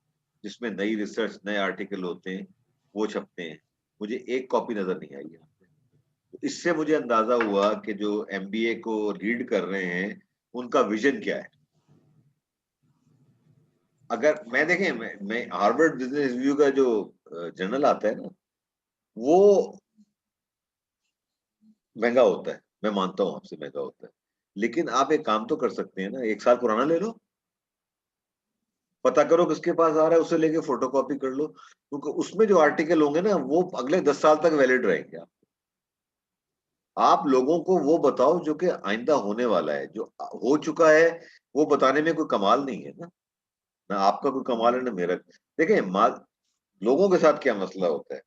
जिसमें नई रिसर्च, नए आर्टिकल होते हैं, वो छपते हैं, मुझे एक कॉपी नजर नहीं आई यहाँ पे। तो इससे मुझे अंदाजा हुआ कि जो एमबीए को लीड कर रहे हैं उनका विजन क्या है। अगर मैं देखें, मैं हार्वर्ड बिजनेस रिव्यू का जो जर्नल आता है ना, वो महंगा होता है, मैं मानता हूँ आपसे महंगा होता है, लेकिन आप एक काम तो कर सकते हैं ना, 1 साल पुराना ले लो, पता करो किसके पास आ रहा है, उसे लेके फोटोकॉपी कर लो, क्योंकि उसमें जो आर्टिकल होंगे ना वो अगले 10 साल तक वैलिड रहेंगे। आप लोगों को वो बताओ जो कि आइंदा होने वाला है, जो हो चुका है वो बताने में कोई कमाल नहीं है ना, ना आपका कोई कमाल है ना मेरा। देखिए लोगों के साथ क्या मसला होता है,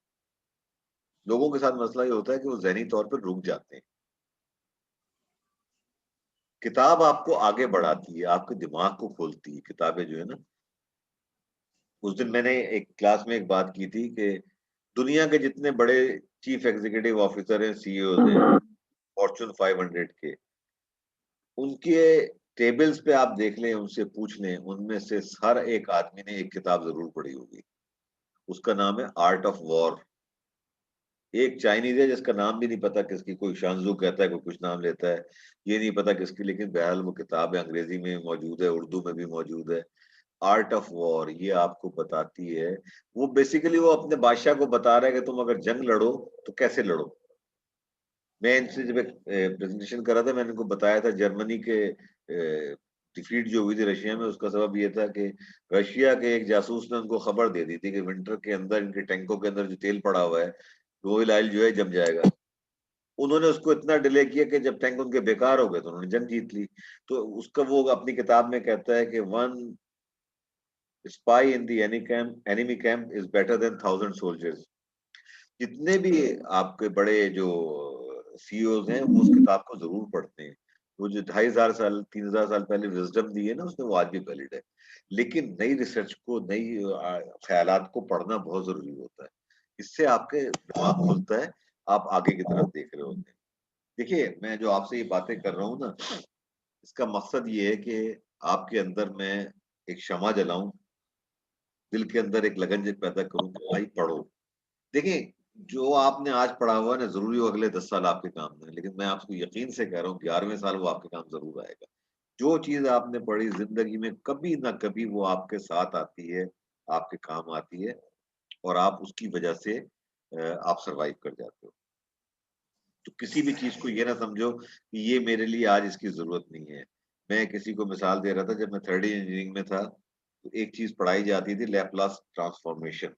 लोगों के साथ मसला ये होता है कि वो ज़हनी तौर पर रुक जाते हैं। किताब आपको आगे बढ़ाती है, आपके दिमाग को खोलती है किताबें जो है ना। उस दिन मैंने एक क्लास में एक बात की थी कि दुनिया के जितने बड़े चीफ एग्जीक्यूटिव ऑफिसर हैं, सीईओज हैं, फॉर्च्यून 500 के, उनके टेबल्स पे आप देख लें, उनसे पूछ लें, उनमें से हर एक आदमी ने एक किताब जरूर पढ़ी होगी। उसका नाम है आर्ट ऑफ वॉर। एक चाइनीज है जिसका नाम भी नहीं पता किसकी, कोई शांजू कहता है, कोई कुछ नाम लेता है, ये नहीं पता किसकी, लेकिन बहरहाल वो किताब है, अंग्रेजी में मौजूद है, उर्दू में भी मौजूद है। आर्ट ऑफ वॉर ये आपको बताती है, वो बेसिकली वो अपने बादशाह को बता रहा है कि तुम अगर जंग लड़ो तो कैसे लड़ो। मैं इनसे जब एक प्रेजेंटेशन कर रहा था, मैंने इनको बताया था जर्मनी के डिफीट जो हुई थी रशिया में, उसका सबब ये था कि रशिया के एक जासूस ने उनको खबर दे दी थी कि विंटर के अंदर इनके टैंकों के अंदर जो तेल पड़ा हुआ है, ऑयल आयल जो है जम जाएगा। उन्होंने उसको इतना डिले किया कि जब टैंक उनके बेकार हो गए तो उन्होंने जंग जीत ली। तो उसका वो अपनी किताब में कहता है कि one spy in the enemy camp is better than 1000 soldiers. जितने भी आपके बड़े जो सीईओज हैं वो उस किताब को जरूर पढ़ते हैं। वो जो 2500 साल 3000 साल पहले विजडम दी है ना उसने, वो आज भी वैलिड है। लेकिन नई रिसर्च को, नई ख्यालात को पढ़ना बहुत जरूरी होता है। इससे आपके दिमाग खुलता है, आप आगे की तरफ देख रहे होते हैं। देखिए, मैं जो आपसे ये बातें कर रहा हूँ ना, इसका मकसद ये है कि आपके अंदर मैं एक शमा जलाऊं, दिल के अंदर एक लगन पैदा करूं कि भाई पढ़ो। देखिए, जो आपने आज पढ़ा हुआ है ना, जरूरी हो अगले 10 साल आपके काम में, लेकिन मैं आपको यकीन से कह रहा हूँ 11वें साल वो आपके काम जरूर आएगा। जो चीज आपने पढ़ी जिंदगी में कभी ना कभी वो आपके साथ आती है, आपके काम आती है, और आप उसकी वजह से आप सरवाइव कर जाते हो। तो किसी भी चीज को ये ना समझो कि ये मेरे लिए आज इसकी जरूरत नहीं है। मैं किसी को मिसाल दे रहा था, जब मैं 3rd इंजीनियरिंग में था तो एक चीज पढ़ाई जाती थी, लैपलास ट्रांसफॉर्मेशन।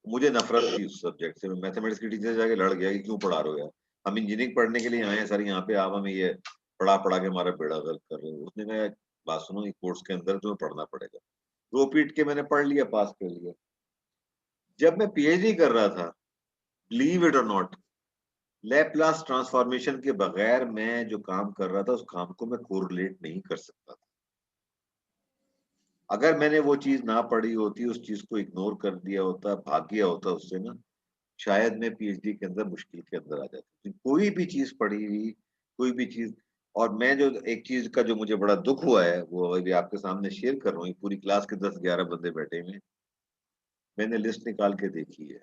मुझे नफरत थी उस सब्जेक्ट से। मैं मैथमेटिक्स की टीचर से जाके लड़ गया कि क्यों पढ़ा रहे हो यार, हम इंजीनियरिंग पढ़ने के लिए आए हैं सर, यहाँ पे आप हमें ये पढ़ा पढ़ा के हमारा बेड़ा गर्क कर रहे हो। उसने कहा बात सुनो, इस कोर्स के अंदर तुम्हें पढ़ना पड़ेगा। रो पीट के मैंने पढ़ लिया, पास कर लिया। जब मैं पीएचडी कर रहा था, बिलीव इट और नॉट, लैपलास ट्रांसफॉर्मेशन के बगैर मैं जो काम कर रहा था उस काम को मैं कोरिलेट नहीं कर सकता था। अगर मैंने वो चीज ना पढ़ी होती, उस चीज को इग्नोर कर दिया होता, भाग गया होता उससे ना, शायद मैं पीएचडी के अंदर मुश्किल के अंदर आ जाता। कोई भी चीज पढ़ी हुई, कोई भी चीज। और मैं जो एक चीज का जो मुझे बड़ा दुख हुआ है वो अभी आपके सामने शेयर कर रहा हूँ। पूरी क्लास के 10-11 बंदे बैठे हुए, मैंने लिस्ट निकाल के देखी है।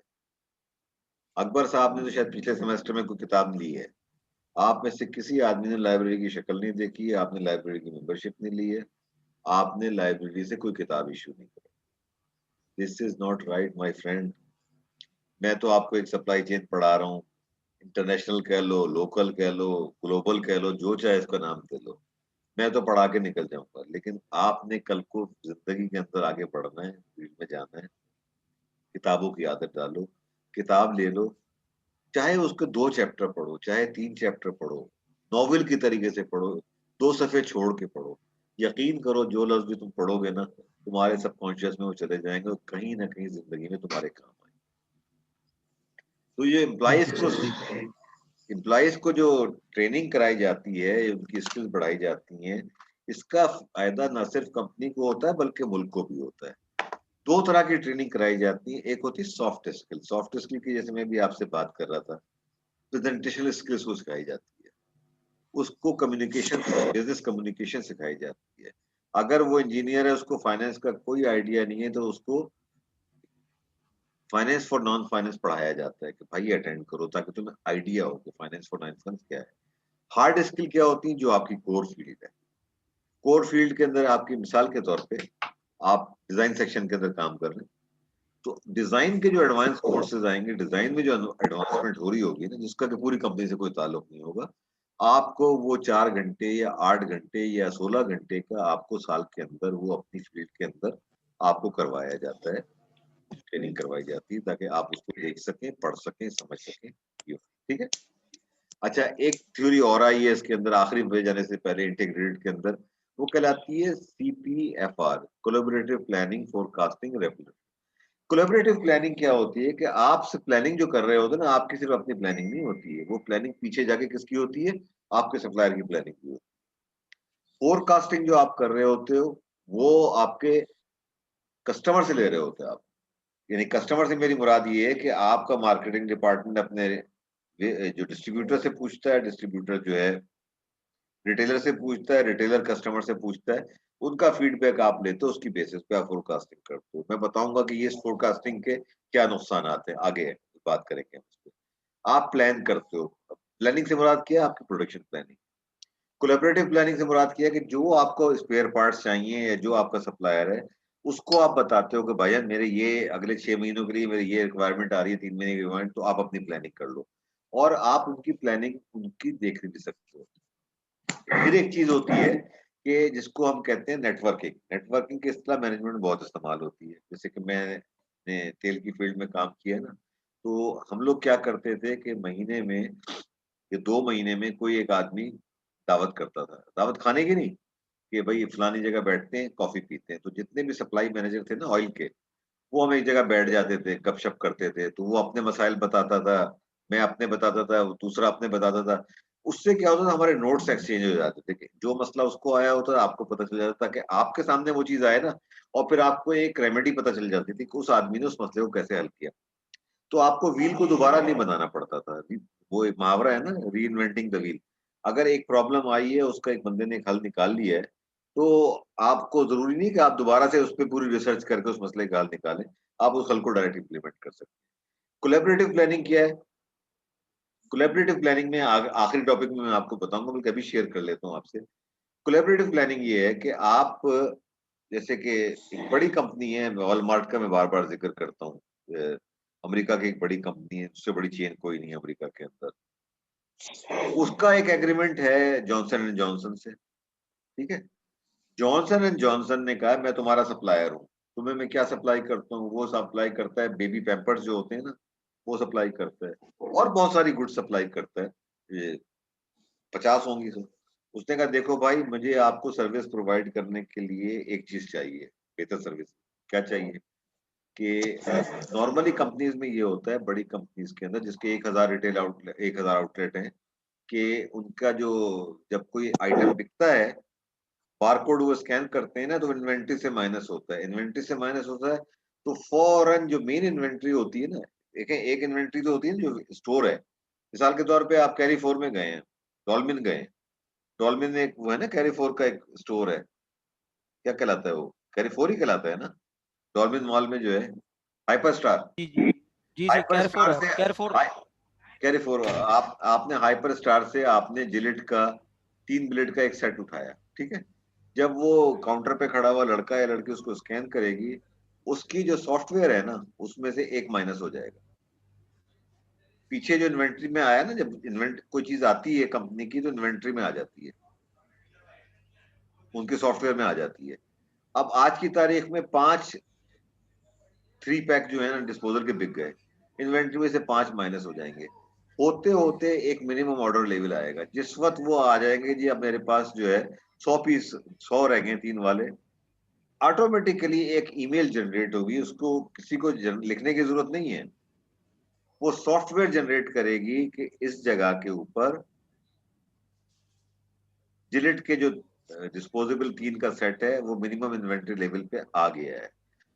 अकबर साहब ने तो शायद पिछले सेमेस्टर में कोई किताब ली है। आप में से किसी आदमी ने लाइब्रेरी की शक्ल नहीं देखी है, आपने लाइब्रेरी की मेंबरशिप नहीं ली है, आपने लाइब्रेरी से कोई किताब इशू नहीं करी। This is not right my friend. मैं तो आपको एक सप्लाई चेन पढ़ा रहा हूँ, इंटरनेशनल कह लो, लोकल कह लो, ग्लोबल कह लो, जो चाहे इसका नाम दे लो। मैं तो पढ़ा के निकल जाऊंगा, लेकिन आपने कल को जिंदगी के अंदर आगे बढ़ना है, फील्ड में जाना है, किताबों की आदत डालो, किताब ले लो, चाहे उसके 2 चैप्टर पढ़ो, चाहे 3 चैप्टर पढ़ो, नॉवेल की तरीके से पढ़ो, 2 सफ़े छोड़ के पढ़ो। यकीन करो जो लफ्ज़ भी तुम पढ़ोगे ना, तुम्हारे सबकॉन्शियस में वो चले जाएँगे और कहीं न कहीं ज़िंदगी में तुम्हारे काम आएँगे। तो ये एम्प्लॉइज़ को जो ट्रेनिंग कराई जाती है, उनकी स्किल्स बढ़ाई जाती हैं, इसका फ़ायदा ना सिर्फ़ कंपनी को होता है बल्कि मुल्क को भी होता है। 2 तरह की ट्रेनिंग कराई जाती है, एक होती है सॉफ्ट स्किल। सॉफ्ट स्किल की जैसे मैं भी आपसे बात कर रहा था, प्रेजेंटेशन स्किल्स को सिखाई जाती है, उसको कम्युनिकेशन, बिजनेस कम्युनिकेशन सिखाई जाती है। अगर वो इंजीनियर है, उसको फाइनेंस का कोई आइडिया नहीं है, तो उसको फाइनेंस फॉर नॉन फाइनेंस पढ़ाया जाता है कि भाई अटेंड करो ताकि तुम्हें आइडिया हो कि फाइनेंस फॉर नॉन फाइनेंस क्या है। हार्ड स्किल क्या होती है, जो आपकी कोर फील्ड है। कोर फील्ड के अंदर आपकी मिसाल के तौर पे आप डिजाइन सेक्शन के अंदर काम कर रहे हैं, तो डिजाइन के जो एडवांस कोर्सेज आएंगे, डिजाइन में जो एडवांसमेंट हो रही होगी ना, जिसका कि पूरी कंपनी से कोई ताल्लुक नहीं होगा, आपको वो 4 घंटे या 8 घंटे या 16 घंटे का आपको साल के अंदर वो अपनी फील्ड के अंदर आपको करवाया जाता है, ट्रेनिंग करवाई जाती है, ताकि आप उसको देख सकें, पढ़ सकें, समझ सकें। ठीक है। अच्छा, एक थ्योरी और आई है इसके अंदर आखिरी पे जाने से पहले इंटीग्रेटेड के अंदर, वो कहलाती है CPFR, collaborative planning forecasting reference. Collaborative planning क्या होती है कि आप से प्लानिंग जो कर रहे होते हैं ना, आपकी सिर्फ अपनी प्लानिंग नहीं होती है, वो प्लानिंग पीछे जाके किसकी होती है, आपके सप्लायर की प्लानिंग की होती है। फोरकास्टिंग जो आप कर रहे होते हो वो आपके कस्टमर से ले रहे होते हैं आप, यानी कस्टमर से मेरी मुराद ये है कि आपका मार्केटिंग डिपार्टमेंट अपने जो डिस्ट्रीब्यूटर से पूछता है, डिस्ट्रीब्यूटर जो है रिटेलर से पूछता है, रिटेलर कस्टमर से पूछता है, उनका फीडबैक आप लेते हो, उसकी बेसिस पे आप फोरकास्टिंग करते हो। मैं बताऊंगा कि ये फोरकास्टिंग के क्या नुकसान आते हैं, आगे बात करेंगे हम इस पे। आप प्लान करते हो, प्लानिंग से मुराद क्या है, आपकी प्रोडक्शन प्लानिंग। कोलैबोरेटिव प्लानिंग से मुराद क्या है कि जो आपको स्पेयर पार्ट्स चाहिए या जो आपका सप्लायर है, उसको आप बताते हो कि भाईजान मेरे ये अगले 6 महीनों के लिए मेरी ये रिक्वायरमेंट आ रही है, 3 महीने की रिक्वायरमेंट, तो आप अपनी प्लानिंग कर लो और आप उनकी प्लानिंग उनकी देख भी सकते हो। फिर एक चीज होती है कि जिसको हम कहते हैं नेटवर्किंग। नेटवर्किंग की इस्तेमाल मैनेजमेंट में बहुत इस्तेमाल होती है। जैसे कि मैंने तेल की फील्ड में काम किया है ना, तो हम लोग क्या करते थे कि महीने में या 2 महीने में कोई एक आदमी दावत करता था, दावत खाने की नहीं, कि भाई फलानी जगह बैठते हैं, कॉफी पीते हैं। तो जितने भी सप्लाई मैनेजर थे ना ऑयल के, वो हम एक जगह बैठ जाते थे, गपशप करते थे। तो वो अपने मसाइल बताता था, मैं अपने बताता था, वो दूसरा अपने बताता था। उससे क्या होता था, हमारे नोट्स एक्सचेंज हो जाते थे कि जो मसला उसको आया होता था आपको पता चल जाता था कि आपके सामने वो चीज आए ना, और फिर आपको एक रेमेडी पता चल जाती थी कि उस आदमी ने उस मसले को कैसे हल किया। तो आपको व्हील को दोबारा नहीं बनाना पड़ता था। वो एक मुहावरा है ना, री इन्वेंटिंग द व्हील। अगर एक प्रॉब्लम आई है, उसका एक बंदे ने एक हल निकाल लिया है, तो आपको जरूरी नहीं कि आप दोबारा से उस पर पूरी रिसर्च करके उस मसले का हल निकालें, आप उस हल को डायरेक्ट इम्प्लीमेंट कर सकते हैं। कोलैबोरेटिव प्लानिंग क्या है? कोलैबोरेटिव प्लानिंग में आखिरी टॉपिक में मैं आपको बताऊंगा, बल्कि अभी शेयर कर लेता हूँ आपसे। कोलैबोरेटिव प्लानिंग ये है कि आप, जैसे कि एक बड़ी कंपनी है, वॉलमार्ट का मैं बार बार जिक्र करता हूँ, अमेरिका की एक बड़ी कंपनी है, उससे बड़ी चेन कोई नहीं है अमेरिका के अंदर। उसका एक एग्रीमेंट है जॉनसन एंड जॉनसन से, ठीक है। जॉनसन एंड जॉनसन ने कहा मैं तुम्हारा सप्लायर हूँ, तुम्हें मैं क्या सप्लाई करता हूँ, वो सप्लाई करता है बेबी पैम्पर्स जो होते हैं ना, वो सप्लाई करता है, और बहुत सारी गुड सप्लाई करता है, ये 50 होंगी सर। उसने कहा देखो भाई, मुझे आपको सर्विस प्रोवाइड करने के लिए एक चीज चाहिए, बेहतर सर्विस। क्या चाहिए कि नॉर्मली कंपनीज में ये होता है, बड़ी कंपनीज के अंदर जिसके 1000 रिटेल आउटलेट, 1000 आउटलेट हैं, कि उनका जो, जब कोई आइटम बिकता है, बारकोड वो स्कैन करते हैं ना, तो इन्वेंट्री से माइनस होता है। इन्वेंट्री से माइनस होता है तो फौरन जो मेन इन्वेंट्री होती है ना, देखें एक इन्वेंट्री तो होती है ना जो स्टोर है। मिसाल के तौर पे आप कैरी फोर में गए हैं, डॉल्मिन गए हैं, डॉल्मिन में एक वो है ना, कैरी फोर का एक स्टोर है, क्या कहलाता है वो, कैरी फोर ही कहलाता है ना, डॉल्मिन मॉल में जो है, हाइपर स्टार। जी जी जी जी हाइपर केयरफॉर स्टार है, से केयरफॉर। कैरी फोर, आपने हाइपर स्टार से आपने जिलेट का 3 ब्लेड का एक सेट उठाया, ठीक है। जब वो काउंटर पे खड़ा हुआ लड़का या लड़की उसको स्कैन करेगी, उसकी जो सॉफ्टवेयर है ना, उसमें से एक माइनस हो जाएगा। पीछे जो इन्वेंट्री में आया ना, जब इन्वेंट कोई चीज आती है कंपनी की, तो इन्वेंट्री में आ जाती है, उनके सॉफ्टवेयर में आ जाती है। अब आज की तारीख में 5 3 पैक जो है ना डिस्पोजल के बिक गए, इन्वेंट्री में से 5 माइनस हो जाएंगे। होते होते एक मिनिमम ऑर्डर लेवल आएगा, जिस वक्त वो आ जाएंगे जी अब मेरे पास जो है 100 पीस, 100 रह गए 3 वाले, ऑटोमेटिकली एक ईमेल जनरेट होगी, उसको किसी को लिखने की जरूरत नहीं है, वो सॉफ्टवेयर जनरेट करेगी कि इस जगह के ऊपर जिलेट के जो डिस्पोजेबल 3 का सेट है वो मिनिमम इन्वेंट्री लेवल पे आ गया है।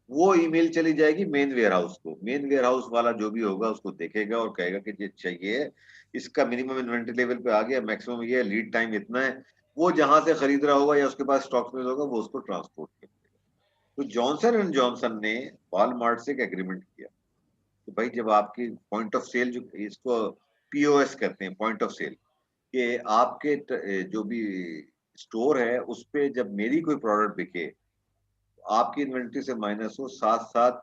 वो ईमेल चली जाएगी मेन वेयर हाउस को, मेन वेयर हाउस वाला जो भी होगा उसको देखेगा और कहेगा कि ये चाहिए, इसका मिनिमम इन्वेंट्री लेवल पे आ गया, मैक्सिमम ये है, लीड टाइम इतना है। वो जहां से खरीद रहा होगा या उसके पास स्टॉक में होगा, वो उसको ट्रांसपोर्ट करेगा। तो जॉनसन एंड जॉनसन ने वॉलमार्ट से एक एग्रीमेंट किया कि भाई जब आपकी पॉइंट ऑफ सेल, जो इसको POS कहते हैं, पॉइंट ऑफ सेल, कि आपके जो भी स्टोर है उस पे जब मेरी कोई प्रोडक्ट बिके, आपकी इन्वेंट्री से माइनस हो, साथ साथ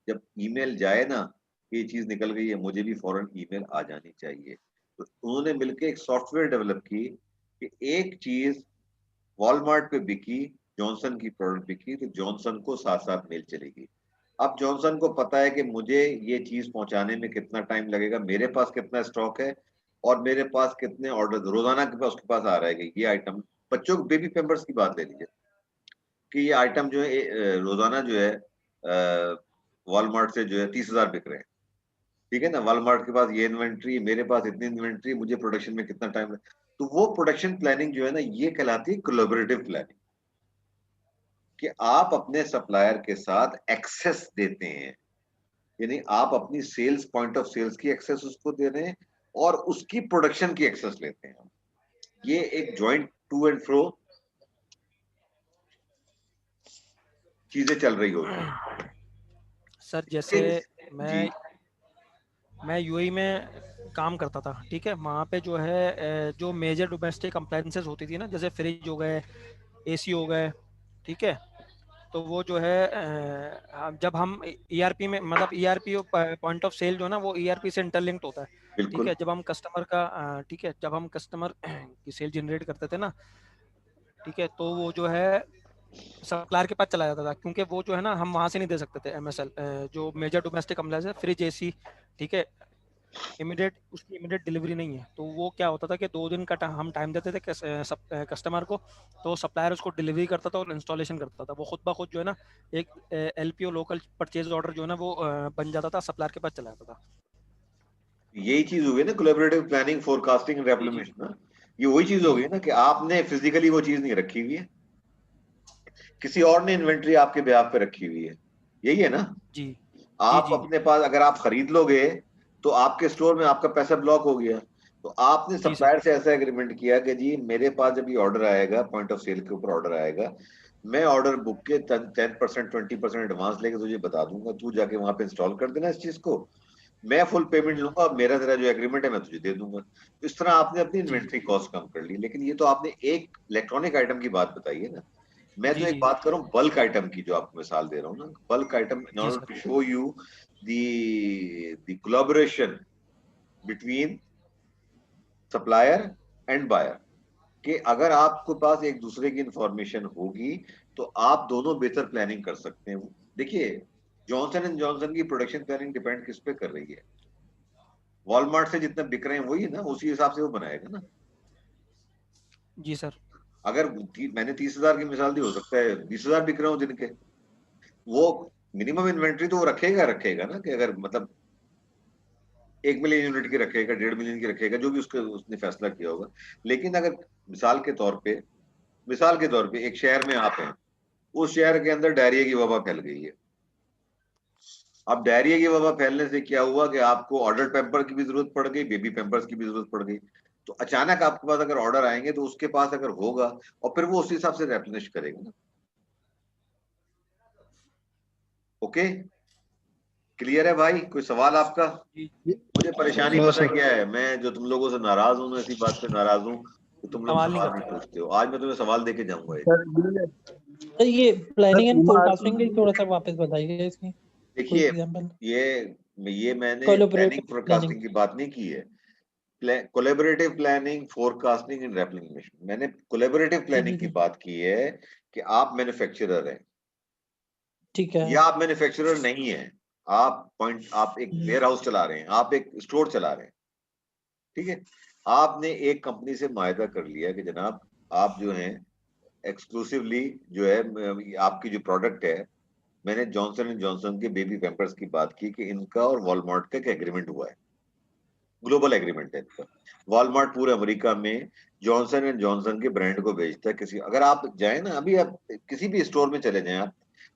जब ईमेल जाए ना ये चीज निकल गई है, मुझे भी फौरन ईमेल आ जानी चाहिए। तो उन्होंने मिलकर एक सॉफ्टवेयर डेवलप की कि एक चीज वॉलमार्ट पे बिकी, जॉनसन की प्रोडक्ट बिकी, तो जॉनसन को साथ साथ मेल चलेगी। अब जॉनसन को पता है कि मुझे ये चीज पहुंचाने में कितना टाइम लगेगा, मेरे पास कितना स्टॉक है और मेरे पास कितने ऑर्डर रोजाना के पास उसके पास आ रहा है कि ये आइटम, बच्चों को बेबी पेम्पर्स की बात ले लीजिए कि ये आइटम जो है रोजाना जो है वॉलमार्ट से जो है 30,000 बिक रहे हैं, ठीक है ना। वॉलमार्ट के पास ये इन्वेंट्री, मेरे पास इतनी इन्वेंट्री, मुझे प्रोडक्शन में कितना टाइम, तो वो प्रोडक्शन प्लानिंग जो है ना ये कहलाती है कोलैबोरेटिव प्लानिंग, कि आप अपने सप्लायर के साथ एक्सेस देते हैं, यानी आप अपनी सेल्स पॉइंट ऑफ सेल्स की एक्सेस उसको दे रहे हैं और उसकी प्रोडक्शन की एक्सेस लेते हैं। ये एक जॉइंट टू एंड फ्रो चीजें चल रही होगी। सर जैसे जी मैं यूएई में काम करता था, ठीक है। वहाँ पे जो है जो मेजर डोमेस्टिक अप्लायंसेस होती थी ना, जैसे फ्रिज हो गए, एसी हो गए, ठीक है। तो वो जो है जब हम ईआरपी में, मतलब ईआरपी पॉइंट ऑफ सेल जो है ना वो ईआरपी से इंटरलिंक्ड होता है, ठीक बिल्कुल। है। जब हम कस्टमर का ठीक है, जब हम कस्टमर की सेल जनरेट करते थे ना, ठीक है, तो वो जो है सप्लायर के पास चला जाता था, क्योंकि वो जो है ना हम वहां से नहीं दे सकते थे। एमएसएल जो मेजर डोमेस्टिक अप्लायंस है, फ्रिज, एसी, ठीक है, उसकी इमीडिएट डिलीवरी नहीं है। तो वो क्या होता था कि 2 दिन का हम टाइम देते थे कस्टमर को, तो सप्लायर उसको डिलीवरी करता था और इंस्टॉलेशन करता था। वो खुद ब खुद जो है ना एक एलपीओ लोकल परचेज ऑर्डर जो है ना वो बन जाता था, सप्लायर के पास चला जाता था। यही चीज हो गई ना collaborative planning, forecasting and replication ना, ये वही चीज हो गई ना कि आपने फिजिकली वो चीज नहीं रखी हुई है, किसी और ने इन्वेंट्री आपके ब्याह पे रखी हुई है, यही है ना। जी आप जी अपने पास अगर आप खरीद लोगे तो आपके स्टोर में आपका पैसा ब्लॉक हो गया, तो आपने जी सर। सप्लायर से ऐसा एग्रीमेंट किया कि जी मेरे पास जब ये ऑर्डर आएगा, पॉइंट ऑफ सेल के ऊपर ऑर्डर आएगा, मैं ऑर्डर बुक के 10% 20% एडवांस लेके तुझे बता दूंगा, तू जाके वहां पे इंस्टॉल कर देना इस चीज को, मैं फुल पेमेंट लूंगा, मेरा तेरा जो एग्रीमेंट है मैं तुझे दे दूंगा। तो इस तरह आपने अपनी जी इन्वेंट्री कॉस्ट कम कर ली। लेकिन ये तो आपने एक इलेक्ट्रॉनिक आइटम की बात बताई है ना, मैं जी तो एक जी बात कर रहा हूँ बल्क आइटम की, जो आपको मिसाल दे रहा हूँ ना, बल्क आइटम, इन जी order sir. To show you the collaboration between supplier and buyer, कि अगर आपके पास एक दूसरे की इंफॉर्मेशन होगी तो आप दोनों बेहतर प्लानिंग कर सकते हैं। देखिए जॉनसन एंड जॉनसन की प्रोडक्शन प्लानिंग डिपेंड किस पे कर रही है, वॉलमार्ट से जितना बिक रहे हैं वही है ना, उसी हिसाब से वो बनाएगा ना। जी सर। अगर मैंने 30,000 की मिसाल दी, हो सकता है 20,000 बिक रहे हो दिन के, वो मिनिमम इन्वेंट्री तो वो रखेगा रखेगा ना, कि अगर मतलब 1 मिलियन यूनिट की रखेगा, 1.5 मिलियन की रखेगा, जो भी उसने फैसला किया होगा। लेकिन अगर मिसाल के तौर पे एक शहर में आप हैं, उस शहर के अंदर डायरिया की वबा फैल गई है। अब डायरिया की वबा फैलने से क्या हुआ कि आपको ऑर्डर पेम्पर की भी जरूरत पड़ गई, बेबी पेम्पर्स की भी जरूरत पड़ गई। तो अचानक आपके पास अगर ऑर्डर आएंगे तो उसके पास अगर होगा, और फिर वो उस हिसाब से रेप्लेनिश करेगा ना। ओके, क्लियर है भाई? कोई सवाल आपका? मुझे परेशानी नो पता है सर। क्या है, मैं जो तुम लोगों से नाराज हूँ, ऐसी बात पे नाराज हूँ तो तुम लोग सवाल नहीं सवाल नहीं करते। पूछते हो। आज मैं तुम्हें सवाल देके जाऊंगा एक। सर ये प्लानिंग एंड सर फोरकास्टिंग के थोड़ा सा वापस बताइए इसकी कोई देखिए एग्जांपल। ये मैंने प्लानिंग कोलैबोरेटिव प्लानिंग। फोरकास्टिंग की बात नहीं की है। Collaborative planning, forecasting and replication, मैंने कोलैबोरेटिव जी प्लानिंग जी की जी बात की है कि आप मैन्युफैक्चरर हैं ठीक है। या आप मैन्युफैक्चरर नहीं है, आप एक वेयर हाउस चला रहे हैं, आप एक स्टोर चला रहे हैं, ठीक है। आपने एक कंपनी से मायदा कर लिया कि जनाब आप जो हैं एक्सक्लूसिवली जो है आपकी जो प्रोडक्ट है, मैंने जॉनसन एंड जॉनसन के बेबी पैम्पर्स की बात की कि इनका और वॉलमार्ट का एक एग्रीमेंट हुआ है, ग्लोबल एग्रीमेंट है इनका। वॉलमार्ट पूरे अमेरिका में जॉनसन एंड जॉनसन के ब्रांड को बेचता है। किसी अगर आप जाए ना, अभी आप किसी भी स्टोर में चले जाएं,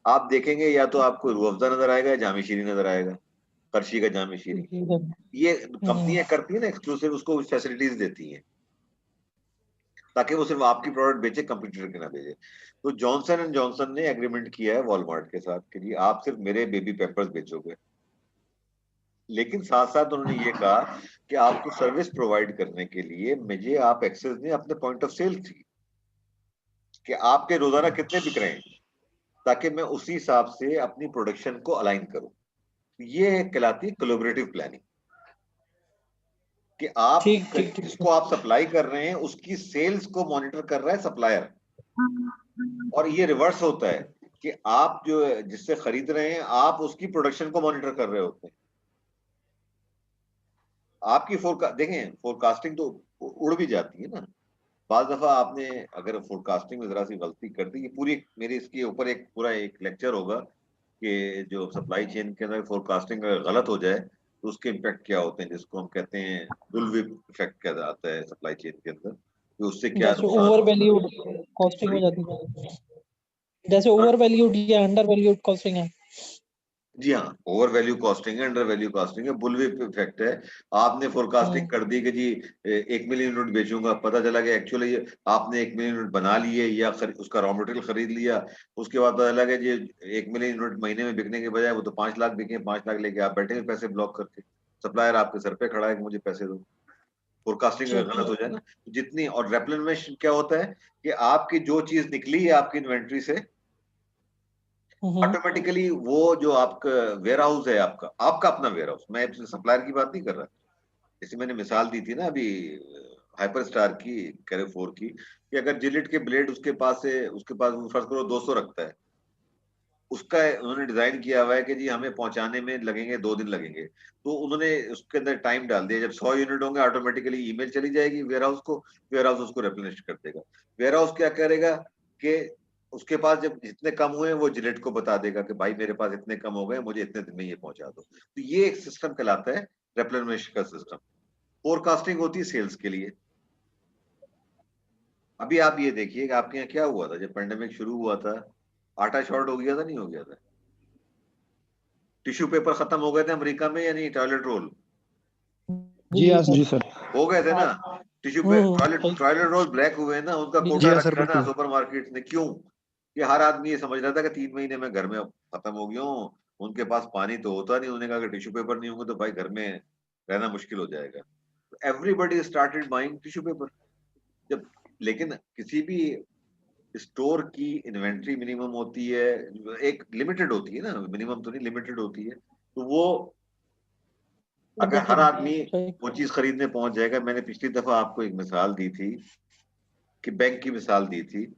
आप देखेंगे या तो आपको रूह अफ़ज़ा नजर आएगा या जामी शीरी नजर आएगा, फर्शी का जामी शीरी। जी सर। ये कंपनियां करती है ना, एक्सक्लूसिव उसको फैसिलिटीज देती हैं ताकि वो सिर्फ आपकी प्रोडक्ट बेचे, कंपटीटर के ना बेचे। तो जॉनसन एंड जॉनसन ने एग्रीमेंट किया है वॉलमार्ट के साथ कि जी आप सिर्फ मेरे बेबी पैम्पर्स बेचोगे, लेकिन साथ साथ उन्होंने ये कहा कि आपको सर्विस प्रोवाइड करने के लिए मुझे आप एक्सेस दें अपने पॉइंट ऑफ सेल की, कि आपके रोजाना कितने बिक रहे हैं, ताकि मैं उसी हिसाब से अपनी प्रोडक्शन को अलाइन करूं। ये कहलाती है कोलैबोरेटिव प्लानिंग, कि आप ठीक ठीक ठीक जिसको आप सप्लाई कर रहे हैं उसकी सेल्स को मॉनिटर कर रहा है सप्लायर, और ये रिवर्स होता है कि आप जो जिससे खरीद रहे हैं आप उसकी प्रोडक्शन को मॉनिटर कर रहे होते हैं। आपकी देखें फोरकास्टिंग तो उड़ भी जाती है ना, बाज दफा आपने अगर फोरकास्टिंग में जरा सी गलती कर दी, ये पूरी मेरी इसके ऊपर एक पूरा एक लेक्चर होगा कि जो सप्लाई चेन के अंदर फोरकास्टिंग अगर गलत हो जाए तो उसके इम्पैक्ट क्या होते हैं, जिसको हम कहते हैं बुलविप इफेक्ट कहा जाता है सप्लाई चेन के अंदर, कि उससे क्या जैसे ओवर वैल्यूड कॉस्टिंग हो जाती है, जैसे ओवर वैल्यूड या अंडर वैल्यूड कॉस्टिंग है। जी हाँ, ओवर वैल्यू कॉस्टिंग है, अंडर वैल्यू कॉस्टिंग है, बुलविप इफेक्ट है। आपने फोरकास्टिंग कर दी कि जी 1 मिलियन यूनिट बेचूंगा, पता चला कि एक्चुअली आपने 1 मिलियन यूनिट बना लिए या उसका रॉ मटेरियल खरीद लिया, उसके बाद पता चला कि जी 1 मिलियन यूनिट महीने में बिकने के बजाय वो तो 5 लाख बिके, 5 लाख लेके आप बैठे हैं पैसे ब्लॉक करके, सप्लायर आपके सर पे खड़ा है कि मुझे पैसे दो। फोरकास्टिंग अगर गलत हो जाए ना, जितनी, और रेप्लेनिशमेंट क्या होता है कि आपकी जो चीज निकली है आपकी इन्वेंट्री से, ऑटोमेटिकली वो जो आपका वेयर हाउस है, आपका आपका अपना वेयर हाउस, मैं सप्लायर की बात नहीं कर रहा, जैसे मैंने मिसाल दी थी ना अभी हाइपर स्टार की, कैरेफोर की, कि अगर जिलेट के ब्लेड उसके पास फर्ज करो 200 रखता है, उसका उन्होंने डिजाइन किया हुआ है कि जी हमें पहुंचाने में लगेंगे 2 दिन लगेंगे, तो उन्होंने उसके अंदर टाइम डाल दिया, जब 100 यूनिट होंगे ऑटोमेटिकली ईमेल चली जाएगी वेयर हाउस को, वेयर हाउस उसको रिप्लेनिश कर देगा। वेयर हाउस क्या करेगा कि उसके पास जब जितने कम हुए वो जिलेट को बता देगा कि भाई मेरे पास इतने कम हो गए, मुझे इतने दिन में ये पहुंचा दो। तो ये एक सिस्टम कहलाता है रिप्लेनिश का सिस्टम। फोरकास्टिंग होती है सेल्स के लिए। अभी आप ये देखिए कि आपके यहाँ क्या हुआ था जब पेंडेमिक शुरू हुआ था, आटा शॉर्ट हो गया था, नहीं हो गया था? टिश्यू पेपर खत्म हो गए थे अमेरिका में या नहीं? टॉयलेट रोल जी हाँ जी सर। हो गए थे ना? टिश्यू टॉयलेट रोल ब्लैक हुए ना, उनका जी कोटा हाँ सर, रखा ना बिल्कुल। सुपर मार्केट ने। क्यों? कि हर आदमी ये समझ रहा था कि 3 महीने में घर में खत्म हो गया हूँ, उनके पास पानी तो होता नहीं, उन्होंने कहा कि टिश्यू पेपर नहीं होंगे तो भाई घर में रहना मुश्किल हो जाएगा। Everybody started buying tissue paper. जब लेकिन किसी भी स्टोर की इन्वेंट्री मिनिमम होती है, एक लिमिटेड होती है ना, मिनिमम तो नहीं, लिमिटेड होती है, तो वो अगर हर आदमी वो चीज खरीदने पहुंच जाएगा। मैंने पिछली दफा आपको एक मिसाल दी थी कि बैंक की मिसाल दी थी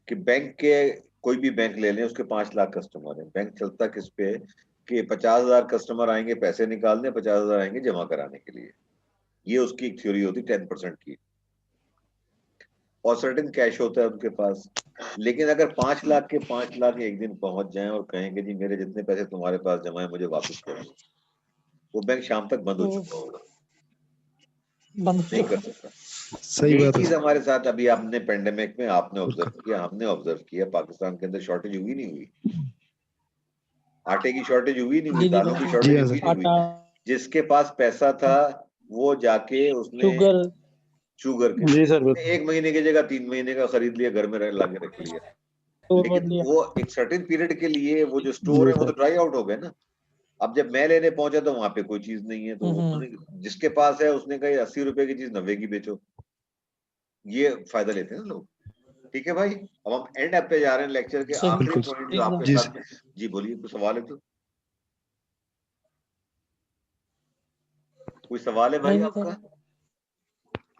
कि बैंक के कोई भी बैंक ले लें, उसके 5 लाख कस्टमर हैं, बैंक चलता किस पे है कि 50,000 कस्टमर आएंगे पैसे निकालने, 50,000 आएंगे जमा कराने के लिए। ये उसकी एक थ्योरी होती 10% की, और सर्टेन कैश होता है उनके पास। लेकिन अगर 5 लाख के 5 लाख एक दिन पहुंच जाएं और कहेंगे जी मेरे जितने पैसे तुम्हारे पास जमा है मुझे वापस कर दो, वो बैंक शाम तक बंद हो चुका होगा, नहीं कर सकता। सही यही बात है चीज सर। हमारे साथ अभी आपने पेंडेमिक में आपने ऑब्जर्व किया, हमने ऑब्जर्व किया, पाकिस्तान के अंदर शॉर्टेज हुई नहीं हुई, आटे की शॉर्टेज हुई नहीं हुई, दालों की जी शॉर्टेज हाँ हुई सर। नहीं हुई। जिसके पास पैसा था वो जाके उसने शुगर के जी सर, बिल्कुल। 1 महीने की जगह 3 महीने का खरीद लिया, घर में ला के रख लिया। लेकिन वो एक सर्टेन पीरियड के लिए वो जो स्टोर जी है वो तो सर। ड्राई आउट हो गए ना। अब जब मैं लेने पहुंचा तो वहां पे कोई चीज नहीं है, तो उन्होंने जिसके पास है उसने कहा 80 रुपए की चीज 90 की बेचो। ये फायदा लेते हैं ना लोग। ठीक है भाई, अब हम एंड पे जा रहे हैं लेक्चर के आखिरी बिल्कुल पॉइंट जो आपके जी साथ। जी बोलिए, कोई सवाल है तो? कोई सवाल है भाई आपका?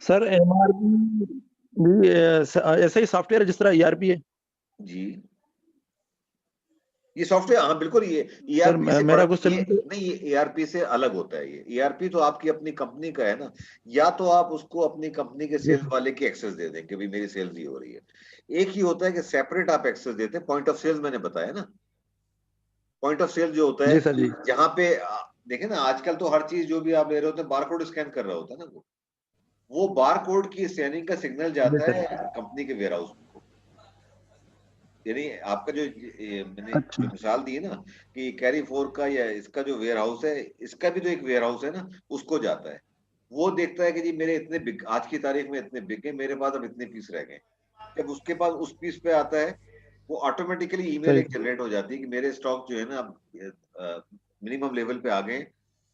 सर एमआरपी भी ऐसा ही सॉफ्टवेयर है जिस तरह ईआरपी है? जी ये सॉफ्टवेयर, हाँ बिल्कुल, ये सर ईआरपी से मेरा क्वेश्चन नहीं, ये ईआरपी से अलग होता है। ये ईआरपी तो आपकी अपनी कंपनी का है ना, या तो आप उसको अपनी कंपनी के सेल्स वाले की एक्सेस दे दें कि भाई मेरी सेल्स ही हो रही है। एक ही होता है कि सेपरेट आप एक्सेस देते हैं। पॉइंट ऑफ सेल्स मैंने बताया ना, पॉइंट ऑफ सेल जो होता जी है सर जी। जहां पे देखें ना, आजकल तो हर चीज जो भी आप ले रहे होते हैं बारकोड स्कैन कर रहा होता है ना, वो बारकोड की स्कैनिंग का सिग्नल जी जाता सर। है कंपनी के वेयर हाउस को। यानी आपका मैंने जो अच्छा। मिसाल दी है ना कि कैरी फोर का या इसका जो वेयर हाउस है, इसका भी तो एक वेयर हाउस है ना, उसको जाता है। वो देखता है कि जी मेरे इतने बिक, आज की तारीख में इतने बिके, मेरे पास अब इतने पीस रह गए। जब उसके पास उस पीस पे आता है, वो ऑटोमेटिकली ईमेल सही। एक जनरेट हो जाती है कि मेरे स्टॉक जो है ना अब मिनिमम लेवल पे आ गए,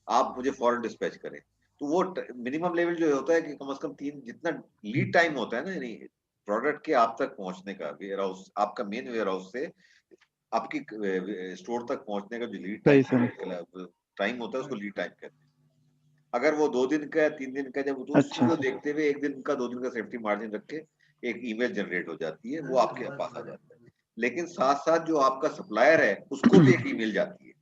आप मुझे फॉरन डिस्पैच करें। तो वो मिनिमम लेवल जो होता है कि कम से कम 3 जितना लीड टाइम होता है ना, यानी प्रोडक्ट के आप तक पहुंचने का, वेयर हाउस आपका मेन वेयर हाउस से आपकी स्टोर तक पहुंचने का जो लीड सही टाइम होता है उसको लीड टाइम कहते हैं। अगर वो 2 दिन का 3 दिन का, जब तो अच्छा। उसको देखते हुए 1 दिन का 2 दिन का सेफ्टी मार्जिन रख के एक ईमेल जनरेट हो जाती है, वो आपके पास आ जाता है। लेकिन साथ साथ जो आपका सप्लायर है उसको भी एक ईमेल जाती है।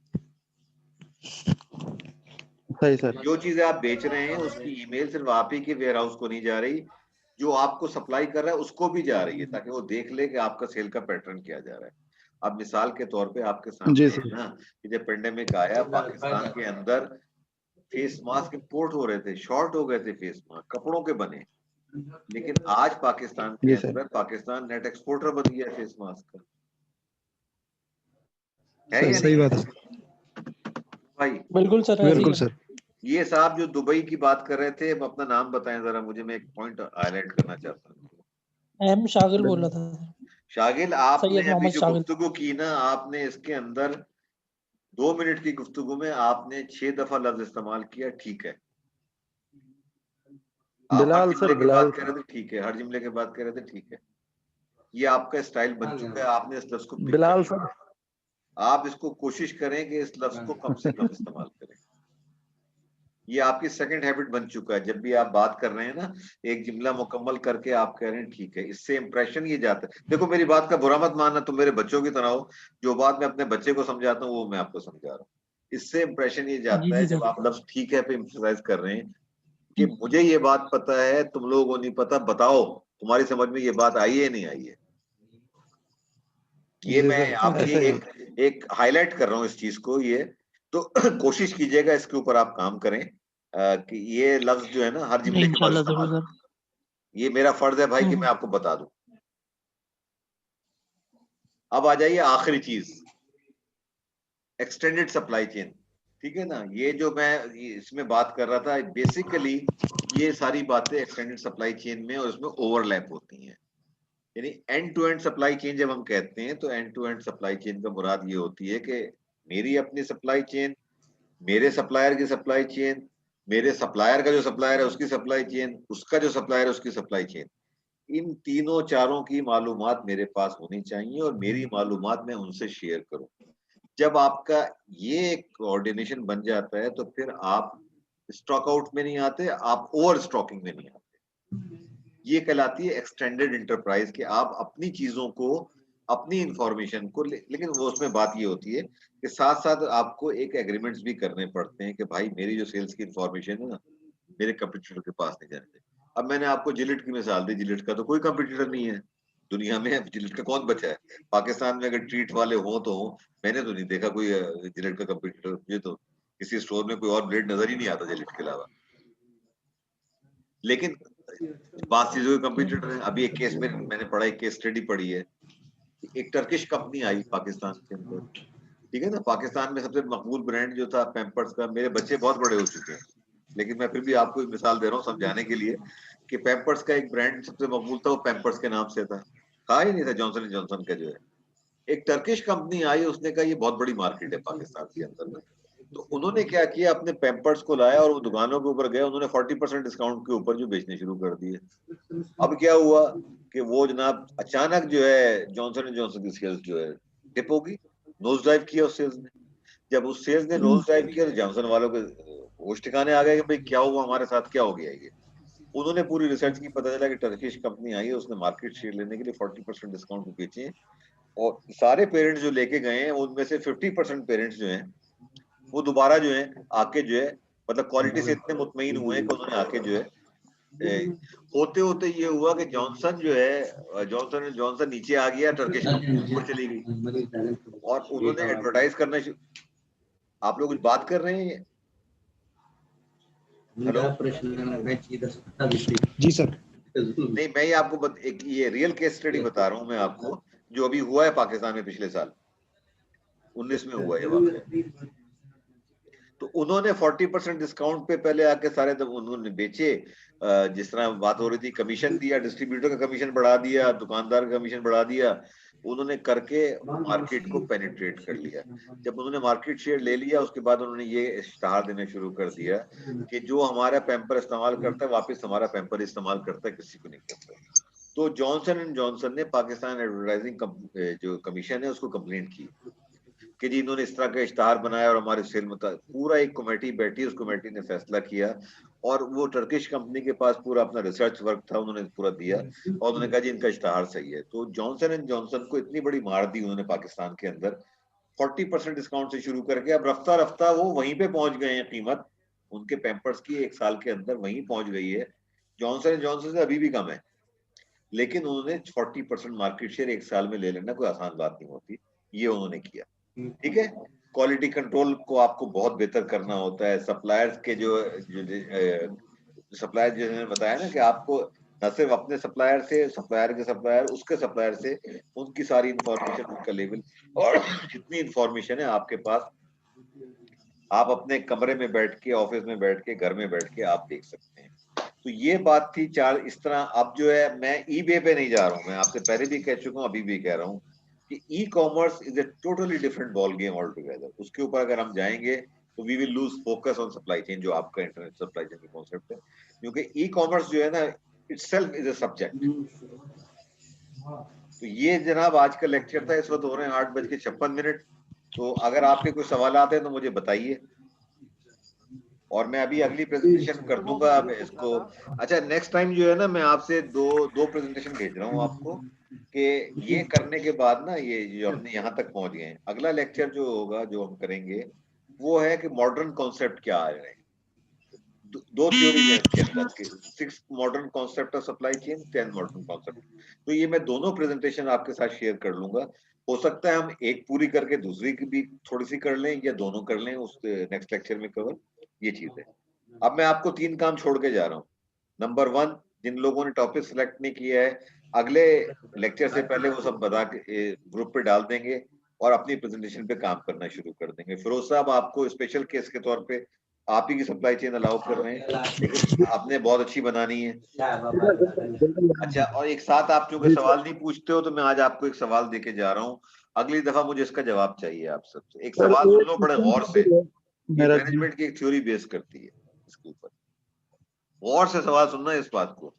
सही सर। जो चीजें आप बेच रहे हैं उसकी ईमेल सिर्फ आप ही के वेयर हाउस को नहीं जा रही, जो आपको सप्लाई कर रहा है उसको भी जा रही है, ताकि वो देख ले कि आपका सेल का पैटर्न क्या जा रहा है। अब मिसाल के तौर पे आपके जी सामने है सर। ना कि जब पेंडेमिक आया पाकिस्तान के अंदर फेस मास्क इंपोर्ट हो रहे थे, शॉर्ट हो गए थे फेस मास्क कपड़ों के बने, लेकिन आज पाकिस्तान के जी सर। अंदर पाकिस्तान नेट एक्सपोर्टर बन गया फेस मास्क का, है सर या सही नहीं बात है है भाई? बिल्कुल सर, ऐसे ही बिल्कुल है। सर। ये साहब जो दुबई की बात कर रहे थे, अब अपना नाम बताएं जरा मुझे, मैं एक पॉइंट हाईलाइट करना चाहता हूँ। एम शागिल बोला था। शागिल, आपने सैयद अभी मोहम्मद जो शागिल। गुफ्तगू की ना, आपने इसके अंदर 2 मिनट की गुफ्तगू में आपने 6 दफा लफ्ज इस्तेमाल किया, ठीक है। आप हर बिलाल जुमले सर, की बिलाल बात कर रहे थे, ठीक है, हर जुमले की बात कर रहे थे, ठीक है। ये आपका स्टाइल बन चुका है, आपने इस लफ्ज को पिक कर बिलाल लिया। सर। आप इसको कोशिश करें कि इस लफ्ज को कम से कम इस्तेमाल करें। ये आपकी सेकंड हैबिट बन चुका है। जब भी आप बात कर रहे हैं ना, एक जुमला मुकम्मल करके आप कह रहे हैं ठीक है, इससे इंप्रेशन ये जाता है। देखो मेरी बात का बुरा मत मानना, तुम मेरे बच्चों की तरह हो, जो बात मैं अपने बच्चे को समझाता हूँ वो मैं आपको समझा रहा हूँ। इससे इंप्रेशन ये जी जाता है जी जब सर। आप लफ्ज ठीक है पे एम्फसाइज कर रहे हैं कि मुझे ये बात पता है, तुम लोगों को नहीं पता, बताओ तुम्हारी समझ में ये बात आई है नहीं आई है। ये जी मैं सर, आपके ऐसा ही है। एक हाईलाइट कर रहा हूँ इस चीज को। ये तो कोशिश कीजिएगा इसके ऊपर आप काम करें, कि ये लफ्ज जो है ना हर नहीं, जुमले के बाद इंशाल्लाह जरूर इस्तेमाल सर। करें। ये मेरा फर्ज है भाई कि हम्म। मैं आपको बता दूं। अब आ जाइए आखिरी चीज, एक्सटेंडेड सप्लाई चेन। ठीक है ना, ये जो मैं इसमें बात कर रहा था, बेसिकली ये सारी बातें एक्सटेंडेड सप्लाई चेन में और इसमें ओवरलैप होती हैं। यानी end to end supply chain जब हम कहते हैं तो end to end supply chain का मुराद ये होती है कि मेरी अपनी सप्लाई चेन, मेरे सप्लायर की सप्लाई चेन, मेरे सप्लायर का जो सप्लायर है उसकी सप्लाई चेन, उसका जो सप्लायर है उसकी सप्लाई चेन, इन तीनों चारों की मालूमात मेरे पास होनी चाहिए और मेरी मालूमात मैं उनसे शेयर करूं। जब आपका ये कोऑर्डिनेशन बन जाता है तो फिर आप स्टॉक आउट में नहीं आते, आप ओवर स्टॉकिंग में नहीं आते। ये कहलाती है एक्सटेंडेड इंटरप्राइज कि आप अपनी चीजों को, अपनी इंफॉर्मेशन को लेकिन वो उसमें बात ये होती है कि साथ साथ आपको एक एग्रीमेंट्स भी करने पड़ते हैं कि भाई मेरी जो सेल्स की इंफॉर्मेशन है ना, मेरे कंपटीटर के पास नहीं जाने दे। अब मैंने आपको जिलेट की मिसाल दी, जिलेट का तो कोई कंपटीटर नहीं है दुनिया में, जिलेट का कौन बचा है? पाकिस्तान में अगर ट्रीट वाले हो तो हो, मैंने तो नहीं देखा कोई जिलेट का कंपटीटर। मुझे तो किसी स्टोर में कोई और ब्लेड नजर ही नहीं आता जिलेट के अलावा। लेकिन बात चीजों के कंप्यूटर है। अभी एक केस में मैंने पढ़ा, एक केस स्टडी पढ़ी है, एक टर्किश कंपनी आई पाकिस्तान के अंदर। ठीक है ना, पाकिस्तान में सबसे मकबूल ब्रांड जो था पैम्पर्स का, मेरे बच्चे बहुत बड़े हो चुके हैं लेकिन मैं फिर भी आपको एक मिसाल दे रहा हूँ समझाने के लिए कि पैम्पर्स का एक ब्रांड सबसे मकबूल था, वो पैम्पर्स के नाम से था ही नहीं था, जॉनसन एंड जॉनसन का जो है। एक टर्किश कंपनी आई, उसने कहा ये बहुत बड़ी मार्केट है पाकिस्तान के अंदर में, तो उन्होंने क्या किया, अपने पैम्पर्स को लाया और वो दुकानों के ऊपर गए, उन्होंने 40% डिस्काउंट के ऊपर जो बेचने शुरू कर दिए। अब क्या हुआ कि वो जनाब अचानक जो है जॉनसन एंड जॉनसन की सेल्स जो है डिप होगी, नोज डाइव किया उस सेल्स ने। जब उस सेल्स ने नोज डाइव किया तो जॉनसन वालों के होश ठिकाने आ गए कि भाई क्या हुआ, हमारे साथ क्या हो गया ये। उन्होंने पूरी रिसर्च की, पता चला कि टर्किश कंपनी आई है, उसने मार्केट शेयर लेने के लिए 40% डिस्काउंट पे बेचे हैं। और सारे पेरेंट्स जो लेके गए हैं उनमें से 50% पेरेंट्स जो हैं वो दोबारा जो है आके जो है, मतलब क्वालिटी से इतने मुतमईन हुए हैं कि उन्होंने आके जो है होते होते ये हुआ कि जॉनसन जो है, जॉनसन एंड जॉनसन नीचे आ गया, टर्किश कंपनी ऊपर चली गई और उन्होंने एडवर्टाइज करना आप लोग कुछ बात कर रहे हैं? हेलो जी सर। नहीं, मैं ये आपको एक ये रियल केस स्टडी बता रहा हूँ मैं आपको, जो अभी हुआ है पाकिस्तान में पिछले साल 19 में हुआ है वाकया। तो उन्होंने 40% डिस्काउंट पे पहले आके सारे उन्होंने बेचे, जिस तरह बात हो रही थी, कमीशन दिया, डिस्ट्रीब्यूटर का कमीशन बढ़ा दिया, दुकानदार का कमीशन बढ़ा दिया, उन्होंने करके मार्केट को पेनिट्रेट कर लिया। जब उन्होंने मार्केट शेयर ले लिया उसके बाद उन्होंने ये इश्तिहार देना शुरू कर दिया कि जो हमारा पैम्पर इस्तेमाल करता है वापस हमारा पैम्पर इस्तेमाल करता है, किसी को नहीं करता। तो जॉनसन एंड जॉनसन ने पाकिस्तान एडवर्टाइजिंग जो कमीशन है उसको कंप्लेंट की कि जी इन्होंने इस तरह का इश्तहार बनाया और हमारे सेल में पूरा एक कमेटी बैठी, उस कमेटी ने फैसला किया और वो टर्किश कंपनी के पास पूरा अपना रिसर्च वर्क था, उन्होंने पूरा दिया और उन्होंने कहा जी इनका इश्तहार सही है। तो जॉनसन एंड जॉनसन को इतनी बड़ी मार दी उन्होंने पाकिस्तान के अंदर 40% डिस्काउंट से शुरू करके अब रफ्ता रफ्ता वो वहीं पे पहुंच गए हैं। कीमत उनके पैम्पर्स की 1 साल के अंदर वहीं पहुंच गई है, जॉनसन एंड जॉनसन से अभी भी कम है, लेकिन उन्होंने 40% मार्केट शेयर 1 साल में ले लेना कोई आसान बात नहीं होती, ये उन्होंने किया। ठीक है, क्वालिटी कंट्रोल को आपको बहुत बेहतर करना होता है। सप्लायर्स के जो सप्लायर जिन्होंने बताया ना कि आपको न सिर्फ अपने सप्लायर से, सप्लायर के सप्लायर, उसके सप्लायर से उनकी सारी इंफॉर्मेशन, उनका लेवल और जितनी इंफॉर्मेशन है आपके पास, आप अपने कमरे में बैठ के, ऑफिस में बैठ के, घर में बैठ के आप देख सकते हैं। तो ये बात थी 4 इस तरह। अब जो है मैं ईबे पे नहीं जा रहा हूँ, मैं आपसे पहले भी कह चुका हूँ, अभी भी कह रहा हूँ कि e commerce is a totally different ball game all together. उसके ऊपर अगर हम जाएंगे तो we will lose focus on supply chain, जो आपका इंटरनेट सप्लाई चेन का कॉन्सेप्ट है, क्योंकि ई कॉमर्स जो है ना इटसेल्फ इज अ सब्जेक्ट। तो ये जनाब आज का लेक्चर था। इस वक्त हो रहे हैं 8:56। तो अगर आपके कोई सवाल आते हैं तो मुझे बताइए और मैं अभी अगली प्रेजेंटेशन कर दूंगा अब इसको। अच्छा, नेक्स्ट टाइम जो है ना मैं आपसे दो प्रेजेंटेशन भेज रहा हूँ आपको कि ये करने के बाद ना, ये जो हमने यहाँ तक पहुंच गए हैं, अगला लेक्चर जो होगा जो हम करेंगे वो है कि मॉडर्न कॉन्सेप्ट क्या आ रहे हैं। दो थ्योरीज है इसके अंदर के 6 modern concept of supply chain, 10 modern concept. तो ये मैं दोनों प्रेजेंटेशन आपके साथ शेयर कर लूंगा। हो सकता है हम एक पूरी करके दूसरी की भी थोड़ी सी कर लें या दोनों कर लें उस नेक्स्ट लेक्चर में कवर, ये चीज है। अब मैं आपको 3 काम छोड़ के जा रहा हूँ। नंबर 1, जिन लोगों ने टॉपिक सिलेक्ट नहीं किया है, अगले लेक्चर से पहले वो सब बता के ग्रुप पे डाल देंगे और अपनी प्रेजेंटेशन पे काम करना शुरू कर देंगे। फिरोज साहब आपको स्पेशल केस के तौर पे आप ही की सप्लाई चेन अलाउ कर रहे हैं, लेकिन आपने बहुत अच्छी बनानी है। अच्छा, और एक साथ आप चूंकि सवाल नहीं पूछते हो तो मैं आज आपको एक सवाल दे के जा रहा हूँ, अगली दफा मुझे इसका जवाब चाहिए आप सबसे। एक सवाल सुन लो बड़े गौर से, ये मैनेजमेंट की एक थ्योरी बेस करती है इसके ऊपर। गौर से सवाल सुनना इस बात को,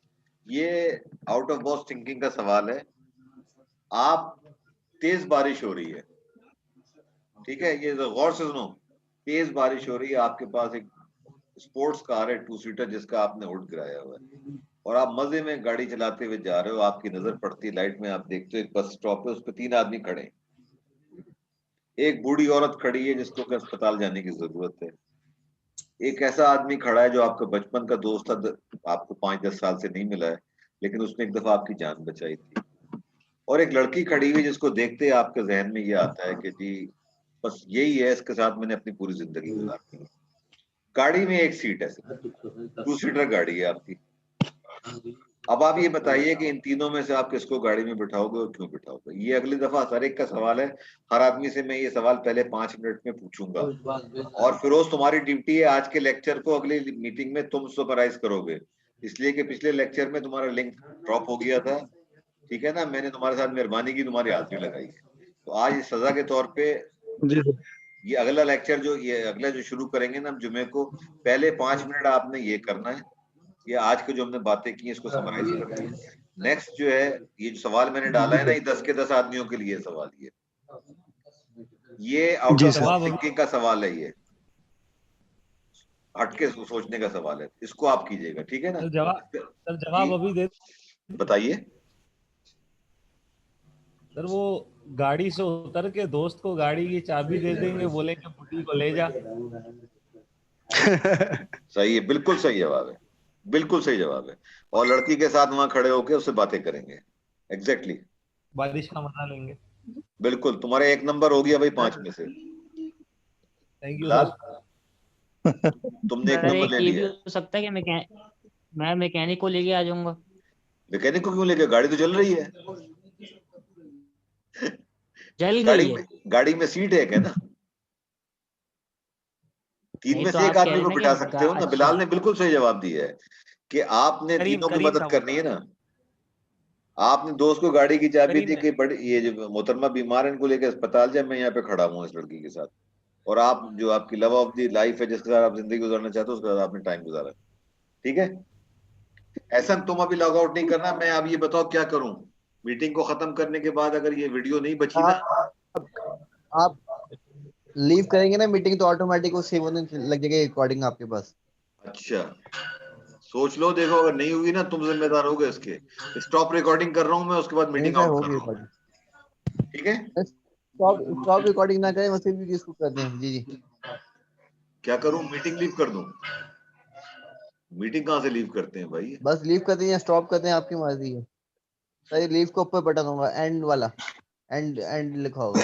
ये आउट ऑफ बॉक्स थिंकिंग का सवाल है। आप तेज बारिश हो रही है, ठीक है, ये गौर से सुनो। तेज बारिश हो रही है, आपके पास एक स्पोर्ट्स कार है 2 सीटर जिसका आपने हुड गिराया हुआ है और आप मजे में गाड़ी चलाते हुए जा रहे हो। आपकी नजर पड़ती है लाइट में, आप देखते हो एक बस स्टॉप है, उस पर 3 आदमी खड़े हैं। एक बूढ़ी औरत खड़ी है जिसको कि अस्पताल जाने की जरूरत है। एक ऐसा आदमी खड़ा है जो आपका बचपन का दोस्त था, आपको 5-10 साल से नहीं मिला है, लेकिन उसने एक दफा आपकी जान बचाई थी। और एक लड़की खड़ी हुई जिसको देखते ही आपके जहन में ये आता है कि जी बस यही है, इसके साथ मैंने अपनी पूरी जिंदगी गुजारनी है। गाड़ी में एक सीट है, 2 सीटर गाड़ी है आपकी। अब आप ये बताइए कि इन तीनों में से आप किसको गाड़ी में बिठाओगे और क्यों बिठाओगे? ये अगली दफा हर एक का सवाल है। हर आदमी से मैं ये सवाल पहले 5 मिनट में पूछूंगा और फिरोज तुम्हारी ड्यूटी है आज के लेक्चर को अगली मीटिंग में तुम सुपरवाइज करोगे, इसलिए कि पिछले लेक्चर में तुम्हारा लिंक ड्रॉप हो गया था, ठीक है ना, मैंने तुम्हारे साथ मेहरबानी की, तुम्हारी हाजिरी लगाई है। तो आज इस सजा के तौर पे ये अगला लेक्चर ये अगला जो शुरू करेंगे ना हम जुमे को, पहले 5 मिनट आपने ये करना है, ये आज के जो हमने बातें की इसको समराइज करना है। नेक्स्ट जो है ये जो सवाल मैंने डाला है ना, ये 10 के 10 आदमियों के लिए सवाल, ये आउट ऑफ बॉक्स थिंकिंग का सवाल है, ये हटके सोचने का सवाल है, इसको आप कीजिएगा, ठीक है ना? सर जवाब अभी दे, बताइए सर। वो गाड़ी से उतर के दोस्त को गाड़ी की चाबी दे देंगे, बोलेंगे बुढ़ी को ले जा। सही है, बिल्कुल सही जवाब है, बिल्कुल सही जवाब है। और लड़की के साथ वहां खड़े होके उससे बातें करेंगे, एग्जैक्टली बारिश का मजा लेंगे। बिल्कुल, तुम्हारा 1 नंबर हो गया भाई 5 में से। Thank you sir. तुमने 1 नंबर ले ये भी लिया। हो सकता है कि मैं मैकेनिक को लेके आ जाऊंगा। मैकेनिक को क्यों लेके? गाड़ी तो चल रही है। जल गई है गाड़ी में सीट है क्या ना? 3 में तो से एक आप कह आदमी रहे को ना बिठा कि सकते हो ना। अच्छा। बिलाल ने बिल्कुल सही जवाब दिया है कि आपने तीनों की मदद करनी है ना। आपने दोस्त को गाड़ी की चाबी दी कि बड़ी ये जो मोहतरमा बीमार है इनको लेकर अस्पताल जाए, मैं यहाँ पे खड़ा हूँ इस लड़की के साथ, और आप जो आपकी लव ऑफ दी लाइफ है जिसके साथ आप जिंदगी गुजारना चाहते हो उसके साथ आपने टाइम गुजारा, ठीक है? ऐसा तुम अभी लॉग आउट नहीं करना, मैं अब ये बताओ क्या करूं? मीटिंग को खत्म करने के बाद अगर ये वीडियो नहीं बची ना, आप लीव करेंगे ना मीटिंग तो ऑटोमेटिक वो सेव होने लग जाएगी रिकॉर्डिंग आपके पास। अच्छा सोच लो, देखो अगर नहीं हुई ना तुम जिम्मेदार होगे इसके। स्टॉप रिकॉर्डिंग कर रहा हूं मैं, उसके बाद नहीं मीटिंग सर, आउट कर होगी रहा हूं, रिकॉर्डिंग। ठीक है? स्टॉप रिकॉर्डिंग ना करें, वैसे भी इसको कर दें। जी जी। क्या करूं, मीटिंग लीव कर दूं? मीटिंग कहाँ से लीव करते हैं भाई? बस लीव कर दें या स्टॉप कर दें, आपकी मर्जी है सर। लीव के ऊपर बटन होगा, एंड वाला, एंड लिखा होगा।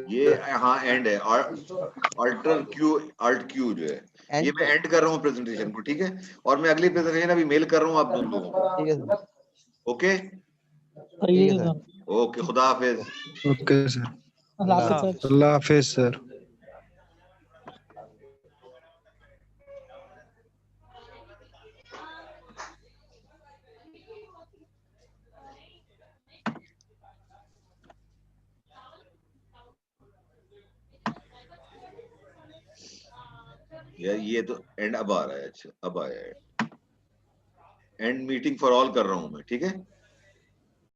ये हाँ एंड है, अल्टर क्यू, अल्ट क्यू जो है, ये मैं एंड कर रहा हूँ प्रेजेंटेशन को, ठीक है? और मैं अगली प्रेजेंटेशन अभी मेल कर रहा हूँ आप दोनों लोगों को। ठीक है सर। ओके सही है सर। ओके, खुदा हाफिज। ओके सर, अल्लाह अल्लाह हाफिज हाफिज। सर। अल्लाह हाफिज सर। यार ये तो एंड अब आ रहा है, अच्छा अब आया है। एंड मीटिंग फॉर ऑल कर रहा हूँ मैं, ठीक है?